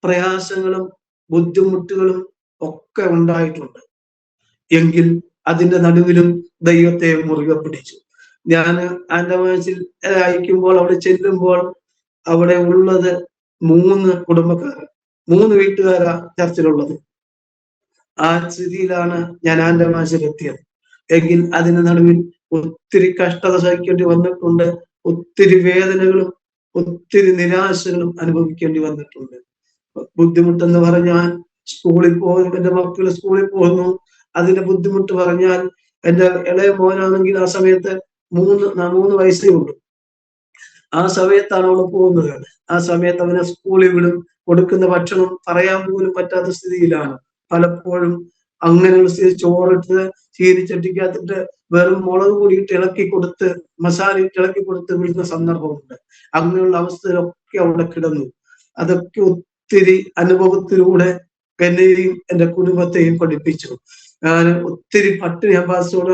പ്രയാസങ്ങളും ബുദ്ധിമുട്ടുകളും ഒക്കെ ഉണ്ടായിട്ടുണ്ട്. എങ്കിൽ അതിന്റെ നടുവിലും ദൈവത്തെ മുറുകെ പിടിച്ചു. ഞാൻ ആൻഡമാൻസിൽ അയക്കുമ്പോൾ അവിടെ ചെല്ലുമ്പോൾ അവിടെ ഉള്ളത് 3 കുടുംബക്കാർ, 3 വീട്ടുകാരാ ചർച്ചിലുള്ളത്. ആ സ്ഥിതിയിലാണ് ഞാൻ ആൻഡമാൻസിൽ എത്തിയത്. എങ്കിൽ അതിന് നടുവിൽ ഒത്തിരി കഷ്ടത സഹിക്കേണ്ടി വന്നിട്ടുണ്ട്. ഒത്തിരി വേദനകളും ഒത്തിരി നിരാശകളും അനുഭവിക്കേണ്ടി വന്നിട്ടുണ്ട്. ബുദ്ധിമുട്ടെന്ന് പറഞ്ഞാൽ സ്കൂളിൽ പോകുന്നു, എന്റെ മക്കൾ സ്കൂളിൽ പോകുന്നു, അതിന്റെ ബുദ്ധിമുട്ട് പറഞ്ഞാൽ എന്റെ ഇളയ മോനാണെങ്കിൽ ആ സമയത്ത് 3 വയസ്സേ ഉള്ളൂ. ആ സമയത്താണ് അവിടെ പോകുന്നത്. ആ സമയത്ത് അവനെ സ്കൂളിൽ വിടും. കൊടുക്കുന്ന ഭക്ഷണം പറയാൻ പോലും പറ്റാത്ത സ്ഥിതിയിലാണ്. പലപ്പോഴും അങ്ങനെയുള്ള സ്ഥിതി ചോറിട്ട് ചീനിച്ചട്ടിക്കകത്തിട്ട് വെറും മുളക് പൊടിയിട്ട് ഇളക്കി കൊടുത്ത്, മസാല ഇട്ട് ഇളക്കി കൊടുത്ത് വിടുന്ന സന്ദർഭമുണ്ട്. അങ്ങനെയുള്ള അവസ്ഥയിലൊക്കെ അവിടെ കിടന്നു. അതൊക്കെ ഒത്തിരി അനുഭവത്തിലൂടെ എന്നെയും എന്റെ കുടുംബത്തെയും പഠിപ്പിച്ചു. ഞാൻ ഒത്തിരി പട്ടിണി, ഞാൻ പാസ്റ്റോട്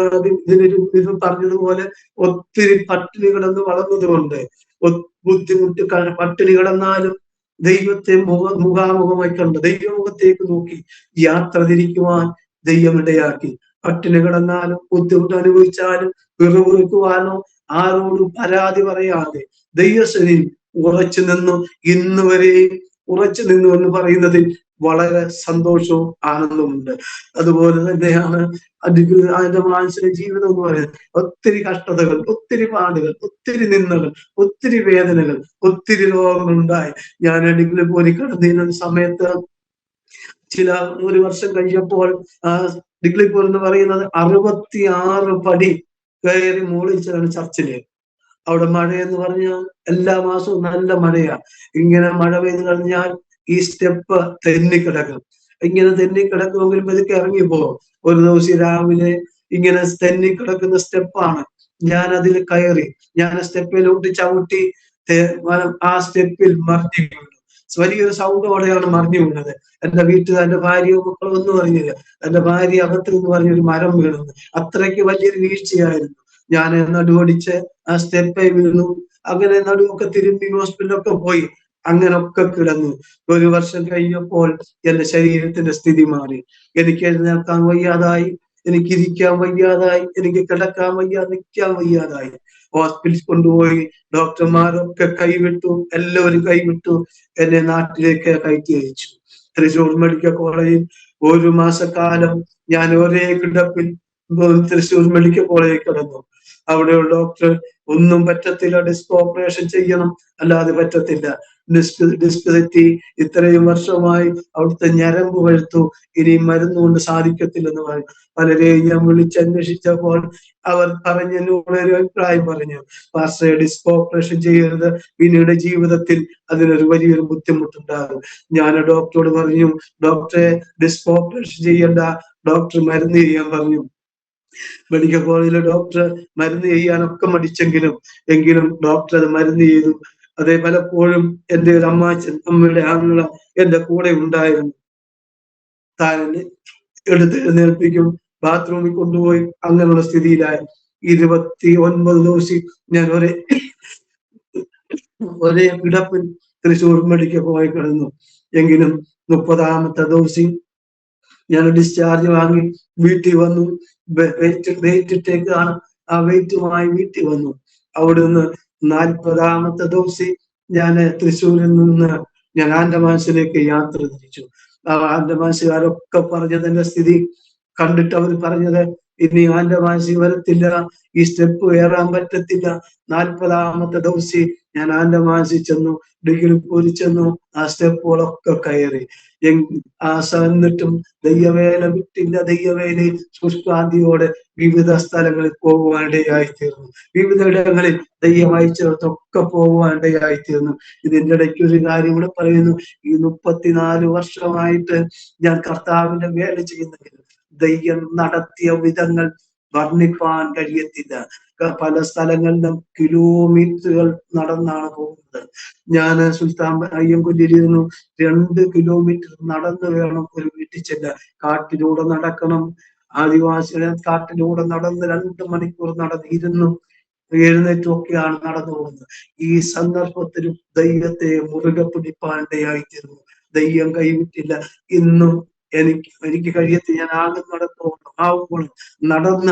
ഇത് പറഞ്ഞതുപോലെ ഒത്തിരി പട്ടിണി കിടന്ന് വളർന്നതുകൊണ്ട് ബുദ്ധിമുട്ട് പട്ടിണി കിടന്നാലും ദൈവത്തെ മുഖാമുഖമായി കണ്ട് ദൈവമുഖത്തേക്ക് നോക്കി യാത്ര തിരിക്കുവാൻ ദൈവം ഇടയാക്കി. പട്ടിണി കിടന്നാലും ബുദ്ധിമുട്ട് അനുഭവിച്ചാലും വിറുവിറുക്കുവാനോ ആരോടും പരാതി പറയാതെ ദൈവസനിൽ ഉറച്ചു നിന്നു. ഇന്ന് വരെയും ഉറച്ചു നിന്നു എന്ന് പറയുന്നതിൽ വളരെ സന്തോഷവും ആനന്ദവുമുണ്ട്. അതുപോലെ തന്നെയാണ് അതിന്റെ മാനസിക ജീവിതം എന്ന് പറയുന്നത്. ഒത്തിരി കഷ്ടതകൾ, ഒത്തിരി പാടുകൾ, ഒത്തിരി നിന്ദകൾ, ഒത്തിരി വേദനകൾ, ഒത്തിരി രോഗങ്ങൾ ഉണ്ടായി. ഞാൻ ഡിഗ്രി പോയി കടന്നിരുന്ന സമയത്ത് ഒരു വർഷം കഴിഞ്ഞപ്പോൾ ആ ഡിഗ്രി പോൽ എന്ന് പറയുന്നത് 66 പടി കയറി മുകളിലാണ് ചർച്ചില്. അവിടെ മഴയെന്ന് പറഞ്ഞാൽ എല്ലാ മാസവും നല്ല മഴയാ. ഇങ്ങനെ മഴ പെയ്ത് കഴിഞ്ഞാൽ ഈ സ്റ്റെപ്പ് തെന്നിക്കിടക്കും. ഇങ്ങനെ തെന്നിക്കിടക്കുമെങ്കിലും ഇതൊക്കെ ഇറങ്ങിപ്പോകും. ഒരു ദിവസം രാവിലെ ഇങ്ങനെ തെന്നിക്കിടക്കുന്ന സ്റ്റെപ്പാണ്. ഞാൻ അതിൽ കയറി, ഞാൻ സ്റ്റെപ്പിലോട്ട് ചവിട്ടി ആ സ്റ്റെപ്പിൽ മറിഞ്ഞു വീണു. വലിയൊരു സൗണ്ടോടെയാണ് മറിഞ്ഞു വീണത്. എന്റെ വീട്ടുകാരുടെ ഭാര്യയോ മക്കളോ ഒന്നും അറിഞ്ഞില്ല. എന്റെ ഭാര്യ അകത്ത് എന്ന് പറഞ്ഞൊരു മരം വീണത്. അത്രയ്ക്ക് വലിയൊരു വീഴ്ചയായിരുന്നു. ഞാൻ നടുവടിച്ച് ആ സ്റ്റെപ്പെ വീണു. അങ്ങനെ നടുവൊക്കെ തിരുമ്പി ഹോസ്പിറ്റലൊക്കെ പോയി. അങ്ങനൊക്കെ കിടന്നു. ഒരു വർഷം കഴിഞ്ഞപ്പോൾ എന്റെ ശരീരത്തിന്റെ സ്ഥിതി മാറി. എനിക്ക് എഴുന്നേൽക്കാൻ വയ്യാതായി, എനിക്ക് ഇരിക്കാൻ വയ്യാതായി, എനിക്ക് കിടക്കാൻ വയ്യ, നിൽക്കാൻ വയ്യാതായി. ഹോസ്പിറ്റലിൽ കൊണ്ടുപോയി. ഡോക്ടർമാരൊക്കെ കൈവിട്ടു, എല്ലാവരും കൈവിട്ടു. എന്നെ നാട്ടിലേക്ക് കയറ്റി അയച്ചു. തൃശ്ശൂർ മെഡിക്കൽ കോളേജിൽ 1 മാസക്കാലം ഞാൻ ഒരേ കിടപ്പിൽ തൃശ്ശൂർ മെഡിക്കൽ കോളേജിൽ കിടന്നു. അവിടെയുള്ള ഡോക്ടർ ഒന്നും പറ്റത്തില്ല, ഡിസ്ക് ഓപ്പറേഷൻ ചെയ്യണം, അല്ലാതെ പറ്റത്തില്ല. ഡിസ്ക് തെറ്റി, ഇത്രയും വർഷമായി അവിടുത്തെ ഞരമ്പ് പഴുത്തു, ഇനി മരുന്നുകൊണ്ട് സാധിക്കത്തില്ലെന്ന് പറഞ്ഞു. പലരെയും ഞാൻ വിളിച്ചന്വേഷിച്ചപ്പോൾ അവർ എന്നോട് ഒരു അഭിപ്രായം പറഞ്ഞു, പാസ്റ്ററെ ഡിസ്ക് ഓപ്പറേഷൻ ചെയ്യരുത്, പിന്നീട് ജീവിതത്തിൽ അതിനൊരു വലിയൊരു ബുദ്ധിമുട്ടുണ്ടാകും. ഞാൻ ഡോക്ടറോട് പറഞ്ഞു, ഡോക്ടറെ ഡിസ്ക് ഓപ്പറേഷൻ ചെയ്യണ്ട, ഡോക്ടർ മരുന്ന് ചെയ്യാൻ പറഞ്ഞു. മെഡിക്കൽ കോളേജിലെ ഡോക്ടർ മരുന്ന് ചെയ്യാനൊക്കെ എങ്കിലും ഡോക്ടർ അത് മരുന്ന് ചെയ്തു. അതേ പലപ്പോഴും എൻ്റെ ഒരു അമ്മയുടെ ആങ്ങള എന്റെ കൂടെ ഉണ്ടായിരുന്നു. താൻ എന്നെ എഴുന്നേൽപ്പിക്കും, ബാത്റൂമിൽ കൊണ്ടുപോയി. അങ്ങനെയുള്ള സ്ഥിതിയിലായി 29 ദിവസം ഞാൻ ഒരേ കിടപ്പിൽ തൃശ്ശൂർ മെഡിക്കൽ പോയി കിടന്നു. എങ്കിലും 30ാമത്തെ ദിവസം ഞാൻ ഡിസ്ചാർജ് വാങ്ങി വീട്ടിൽ വന്നു. വെയിറ്റ് ഇട്ടേക്കാണ്. ആ വെയിറ്റുമായി വീട്ടിൽ വന്നു. അവിടുന്ന് 40ാമത്തെ ദിവസം ഞാൻ തൃശ്ശൂരിൽ നിന്ന് ഞാൻ ആൻഡമാൻസിലേക്ക് യാത്ര തിരിച്ചു. ആ ആൻഡമാൻസുകാരൊക്കെ പറഞ്ഞതിന്റെ സ്ഥിതി കണ്ടിട്ട് അവർ പറഞ്ഞത്, ഇനി ആൻഡമാൻസി വരത്തില്ല, ഈ സ്റ്റെപ്പ് കയറാൻ പറ്റത്തില്ല. 40ാമത്തെ ദിവസം ഞാൻ ആൻഡമാൻസിൽ ചെന്നു, ഡിഗ്രി പോയി ചെന്നു. ആ സ്റ്റെപ്പുകളൊക്കെ കയറി. എന്നിട്ടും ദൈവവേല വിട്ടില്ല. ദൈവവേലയിൽ ശുഷ്കാന്തിയോടെ വിവിധ സ്ഥലങ്ങളിൽ പോകുവാനിടയായിത്തീർന്നു. വിവിധ ഇടങ്ങളിൽ ദൈവം അയച്ചിടത്തൊക്കെ പോകുവാനിടയായിത്തീർന്നു. ഇതിന്റെ ഇടയ്ക്ക് ഒരു കാര്യം കൂടെ പറയുന്നു. ഈ 34 വർഷമായിട്ട് ഞാൻ കർത്താവിന്റെ വേല ചെയ്യുന്നെങ്കിലും ദൈവം നടത്തിയ വിധങ്ങൾ വർണ്ണിപ്പാൻ കഴിയത്തില്ല. പല സ്ഥലങ്ങളിലും കിലോമീറ്ററുകൾ നടന്നാണ് പോകുന്നത്. ഞാൻ സുൽത്താൻ അയ്യൻകുന്നിലിരുന്നു. 2 കിലോമീറ്റർ നടന്നു വേണം ഒരു വീട്ടിൽ ചെല്ലാൻ. കാട്ടിലൂടെ നടക്കണം. ആദിവാസികളെ കാട്ടിലൂടെ നടന്ന് 2 മണിക്കൂർ നടന്നിരുന്നു എഴുന്നേറ്റൊക്കെയാണ് നടന്നു പോകുന്നത്. ഈ സന്ദർഭത്തിലും ദൈവത്തെ മുറുകെ പിടിപ്പാനിടയായിത്തീർന്നു. ദൈവം കൈവിട്ടില്ല. ഇന്നും എനിക്ക് കഴിയത്തി. ഞാൻ ആകുമ്പോൾ നടന്ന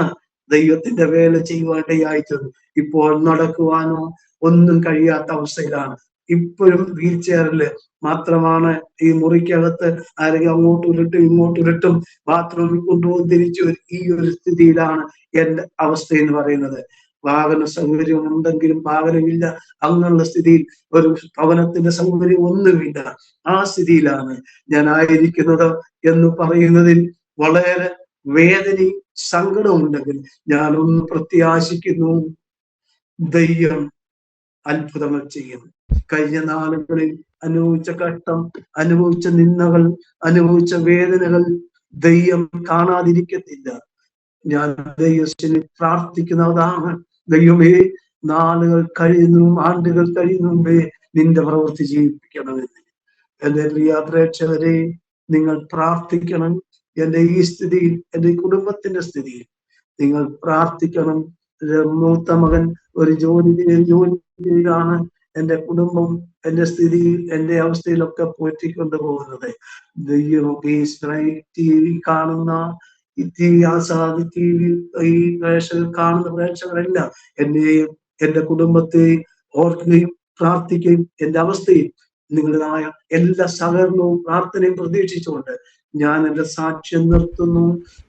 ദൈവത്തിന്റെ വേല ചെയ്യുവാനിടയായിത്തീർന്നു. ഇപ്പോൾ നടക്കുവാനോ ഒന്നും കഴിയാത്ത അവസ്ഥയിലാണ്. ഇപ്പോഴും വീൽ ചെയറില് മാത്രമാണ്. ഈ മുറിക്കകത്ത് ആരെങ്കിലും അങ്ങോട്ടും ഇങ്ങോട്ടും ബാത്റൂമിൽ കൊണ്ടുപോകും തിരിച്ചു. ഈ ഒരു സ്ഥിതിയിലാണ് എന്റെ അവസ്ഥ എന്ന് പറയുന്നത്. വാഹന സൗകര്യം ഉണ്ടെങ്കിലും വാഹനമില്ല. അങ്ങനെയുള്ള സ്ഥിതിയിൽ ഒരു ഭവനത്തിന്റെ സൗകര്യം ഒന്നുമില്ല. ആ സ്ഥിതിയിലാണ് ഞാൻ ആയിരിക്കുന്നത് എന്ന് പറയുന്നതിൽ വളരെ വേദനയും സങ്കടവും ഉണ്ടെങ്കിൽ ഞാനൊന്ന് പ്രത്യാശിക്കുന്നു, ദൈവം അത്ഭുതങ്ങൾ ചെയ്യും. കഴിഞ്ഞ നാളുകളിൽ അനുഭവിച്ച കഷ്ടം, അനുഭവിച്ച നിന്ദകൾ, അനുഭവിച്ച വേദനകൾ ദൈവം കാണാതിരിക്കത്തില്ല. ഞാൻ ദൈവത്തിന് പ്രാർത്ഥിക്കുന്നതാണ്, ദൈവമേ നാളുകൾ കഴിയുന്നു, ആണ്ടുകൾ കഴിയുന്നു മുമ്പേ നിന്റെ പ്രവൃത്തി ജീവിപ്പിക്കണമെന്ന്. എന്റെ പ്രിയ പ്രേക്ഷകരെ, നിങ്ങൾ പ്രാർത്ഥിക്കണം. എന്റെ ഈ സ്ഥിതിയിൽ, എന്റെ കുടുംബത്തിന്റെ സ്ഥിതിയിൽ നിങ്ങൾ പ്രാർത്ഥിക്കണം. മൂത്ത മകൻ ഒരു ജോലിയിലാണ്. എന്റെ കുടുംബം, എന്റെ സ്ഥിതി, എന്റെ അവസ്ഥയിലൊക്കെ പോറ്റിക്കൊണ്ടു പോകുന്നത്. ദൈവം ടി വി കാണുന്ന ഈ പ്രേക്ഷകർ കാണുന്ന പ്രേക്ഷകരെല്ലാം എന്നെയും എന്റെ കുടുംബത്തെയും ഓർക്കുകയും പ്രാർത്ഥിക്കുകയും എന്റെ അവസ്ഥയിൽ നിങ്ങളുടേതായ എല്ലാ സഹകരണവും പ്രാർത്ഥനയും പ്രതീക്ഷിച്ചുകൊണ്ട് ഞാൻ എന്റെ സാക്ഷ്യം നിർത്തുന്നു.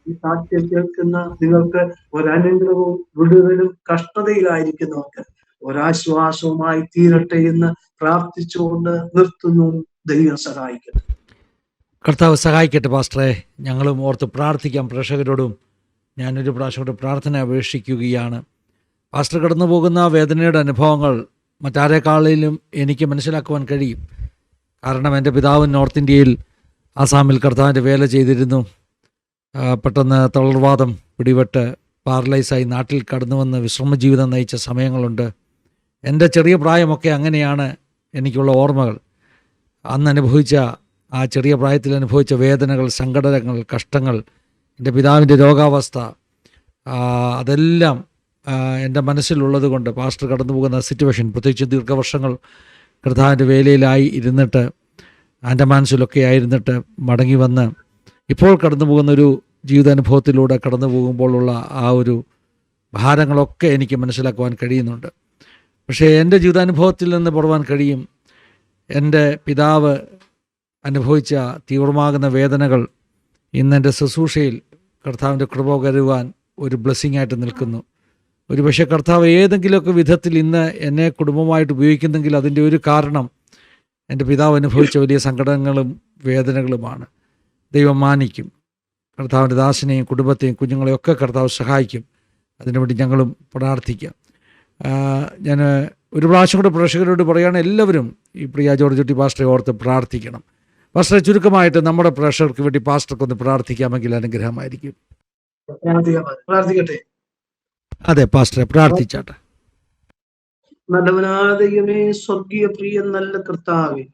ഈ സാക്ഷ്യം കേൾക്കുന്ന നിങ്ങൾക്ക് ഒരനുഗ്രഹവും വിടുതലും കഷ്ടതയിലായിരിക്കുന്നവർക്ക് ഒരാശ്വാസവുമായി തീരട്ടെ എന്ന് പ്രാർത്ഥിച്ചുകൊണ്ട് നിർത്തുന്നു. ദൈവം സഹായിക്കട്ടെ. കർത്താവ് സഹായിക്കട്ടെ പാസ്റ്ററെ. ഞങ്ങളും ഓർത്ത് പ്രാർത്ഥിക്കാം. പ്രേക്ഷകരോടും ഞാനൊരു പ്രാവശ്യം കൂടെ പ്രാർത്ഥന അപേക്ഷിക്കുകയാണ്. പാസ്റ്റർ കടന്നു പോകുന്ന വേദനയുടെ അനുഭവങ്ങൾ മറ്റാരെക്കാളിലും എനിക്ക് മനസ്സിലാക്കുവാൻ കഴിയും. കാരണം എൻ്റെ പിതാവ് നോർത്ത് ഇന്ത്യയിൽ ആസാമിൽ കർത്താവിൻ്റെ വേല ചെയ്തിരുന്നു. പെട്ടെന്ന് തളർവാദം പിടിപെട്ട് പാരലൈസായി നാട്ടിൽ കടന്നു വന്ന് വിശ്രമജീവിതം നയിച്ച സമയങ്ങളുണ്ട്. എൻ്റെ ചെറിയ പ്രായമൊക്കെ അങ്ങനെയാണ് എനിക്കുള്ള ഓർമ്മകൾ. അന്ന് അനുഭവിച്ച ആ ചെറിയ പ്രായത്തിൽ അനുഭവിച്ച വേദനകൾ, സങ്കടങ്ങൾ, കഷ്ടങ്ങൾ, എൻ്റെ പിതാവിൻ്റെ രോഗാവസ്ഥ, അതെല്ലാം എൻ്റെ മനസ്സിലുള്ളത് കൊണ്ട് പാസ്റ്റർ കടന്നു പോകുന്ന സിറ്റുവേഷൻ, പ്രത്യേകിച്ച് ദീർഘവർഷങ്ങൾ കർത്താവിൻ്റെ വേലയിലായി ഇരുന്നിട്ട് ആൻഡമാൻസിലൊക്കെ ആയിരുന്നിട്ട് മടങ്ങി വന്ന് ഇപ്പോൾ കടന്നു പോകുന്നൊരു ജീവിതാനുഭവത്തിലൂടെ കടന്നു പോകുമ്പോഴുള്ള ആ ഒരു ഭാരങ്ങളൊക്കെ എനിക്ക് മനസ്സിലാക്കുവാൻ കഴിയുന്നുണ്ട്. പക്ഷേ എൻ്റെ ജീവിതാനുഭവത്തിൽ നിന്ന് പുറവാൻ കഴിയും. എൻ്റെ പിതാവ് അനുഭവിച്ച തീവ്രമാകുന്ന വേദനകൾ ഇന്നെൻ്റെ ശുശ്രൂഷയിൽ കർത്താവിൻ്റെ കൃപ കരുവാൻ ഒരു ബ്ലെസ്സിങ് ആയിട്ട് നിൽക്കുന്നു. ഒരു പക്ഷേ കർത്താവ് ഏതെങ്കിലുമൊക്കെ വിധത്തിൽ ഇന്ന് എന്നെ കുടുംബമായിട്ട് ഉപയോഗിക്കുന്നെങ്കിൽ അതിൻ്റെ ഒരു കാരണം എൻ്റെ പിതാവ് അനുഭവിച്ച വലിയ സങ്കടങ്ങളും വേദനകളുമാണ്. ദൈവം മാനിക്കും. കർത്താവിൻ്റെ ദാസനെയും കുടുംബത്തെയും കുഞ്ഞുങ്ങളെയും ഒക്കെ കർത്താവ് സഹായിക്കും. അതിനുവേണ്ടി ഞങ്ങളും പ്രാർത്ഥിക്കാം. ഞാൻ ഒരു പ്രാവശ്യം കൂടെ പ്രേക്ഷകരോട് പറയുകയാണ്, എല്ലാവരും ഈ പ്രിയ ജോർജ് കുട്ടി പാസ്റ്ററെ ഓർത്ത് പ്രാർത്ഥിക്കണം. പാസ്റ്ററെ, ചുരുക്കമായിട്ട് നമ്മുടെ പ്രേക്ഷകർക്ക് വേണ്ടി പാസ്റ്റർക്ക് ഒന്ന് പ്രാർത്ഥിക്കാമെങ്കിൽ അനുഗ്രഹമായിരിക്കും. പ്രാർത്ഥിക്കട്ടെ. അതെ പാസ്റ്ററെ, പ്രാർത്ഥിച്ചാട്ടെ. നല്ലവനായ ദൈവമേ, സ്വർഗീയ പ്രിയ നല്ല കർത്താവേ,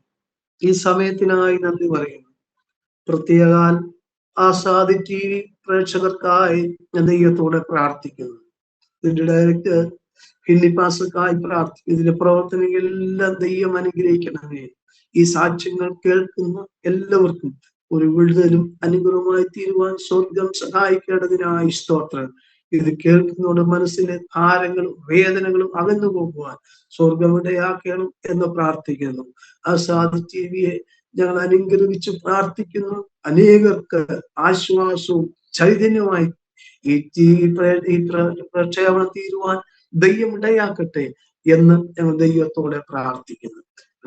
ഈ സമയത്തിനായി നന്ദി പറയുന്നു. പ്രത്യേകാൽ ആസാദി TV പ്രേക്ഷകർക്കായി ഞാൻ ദൈവത്തോടെ പ്രാർത്ഥിക്കുന്നു. ഇതിന്റെ ഡയറക്ടർ ഹിന്നിപ്പാസക്കായി പ്രാർത്ഥിക്കുന്നു. ഇതിന്റെ പ്രവർത്തനങ്ങളെല്ലാം ദൈവം അനുഗ്രഹിക്കണമേ. ഈ സാക്ഷ്യങ്ങൾ കേൾക്കുന്ന എല്ലാവർക്കും ഒരു വിടുതലും അനുഗ്രഹമായി തീരുവാൻ സ്വർഗം സഹായിക്കേണ്ടതിനായി സ്തോത്രം. ഇത് കേൾക്കുന്നതോടെ മനസ്സിലെ ഭാരങ്ങളും വേദനകളും അകന്നു പോകുവാൻ സ്വർഗം ഇടയാക്കണം എന്ന് പ്രാർത്ഥിക്കുന്നു. ആസാദി TVയെ ഞങ്ങൾ അനുഗ്രഹിച്ച് പ്രാർത്ഥിക്കുന്നു. അനേകർക്ക് ആശ്വാസവും ചൈതന്യമായി ഈ പ്രക്ഷേപണം തീരുവാൻ ദൈവം ഇടയാക്കട്ടെ എന്ന് ഞങ്ങൾ ദൈവത്തോടെ പ്രാർത്ഥിക്കുന്നു.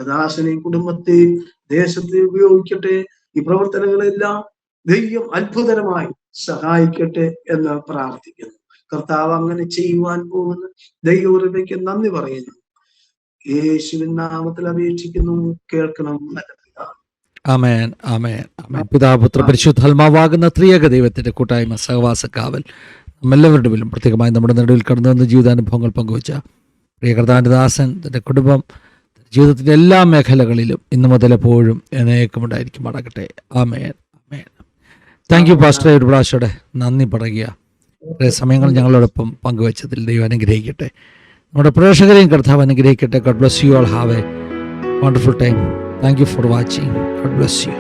ദാസനെയും കുടുംബത്തെയും ദേശത്തെയും ഉപയോഗിക്കട്ടെ. ഈ പ്രവർത്തനങ്ങളെല്ലാം ദൈവം അത്ഭുതകരമായി സഹായിക്കട്ടെ എന്ന് പ്രാർത്ഥിക്കുന്നു. കർത്താവ് അങ്ങനെ ചെയ്യുവാൻ പോകുന്ന ദൈവകൃപയ്ക്ക് നന്ദി പറയുന്നു. യേശുവിൻ നാമത്തിൽ അപേക്ഷിക്കുന്നു, കേൾക്കണം. ആമേൻ, ആമേൻ, ആമേൻ. പിതാപുത്ര പരിശുദ്ധാത്മാവാകുന്ന ത്രിയേക ദൈവത്തിൻ്റെ കൂട്ടായ്മ, സഹവാസ കാവൽ നമ്മെല്ലാവരുടെ മേലും, പ്രത്യേകമായി നമ്മുടെ നടുവിൽ കടന്നു വന്ന ജീവിതാനുഭവങ്ങൾ പങ്കുവച്ച പ്രിയ കർത്താവിൻ്റെ ദാസൻ, തൻ്റെ കുടുംബം, ജീവിതത്തിൻ്റെ എല്ലാ മേഖലകളിലും ഇന്നു മുതൽ എപ്പോഴും എന്നേക്കുമുണ്ടായിരിക്കും. മടക്കട്ടെ. ആമേൻ, ആമേൻ. താങ്ക് യു പാസ്റ്ററെ. ഒരു പ്രാവശ്യയുടെ നന്ദി പറയുക. കുറേ സമയങ്ങൾ ഞങ്ങളോടൊപ്പം പങ്കുവച്ചതിൽ ദൈവം അനുഗ്രഹിക്കട്ടെ. നമ്മുടെ പ്രേക്ഷകരെയും കർത്താവ് അനുഗ്രഹിക്കട്ടെ. God bless you all. Have a wonderful time. Thank you for watching. God bless you.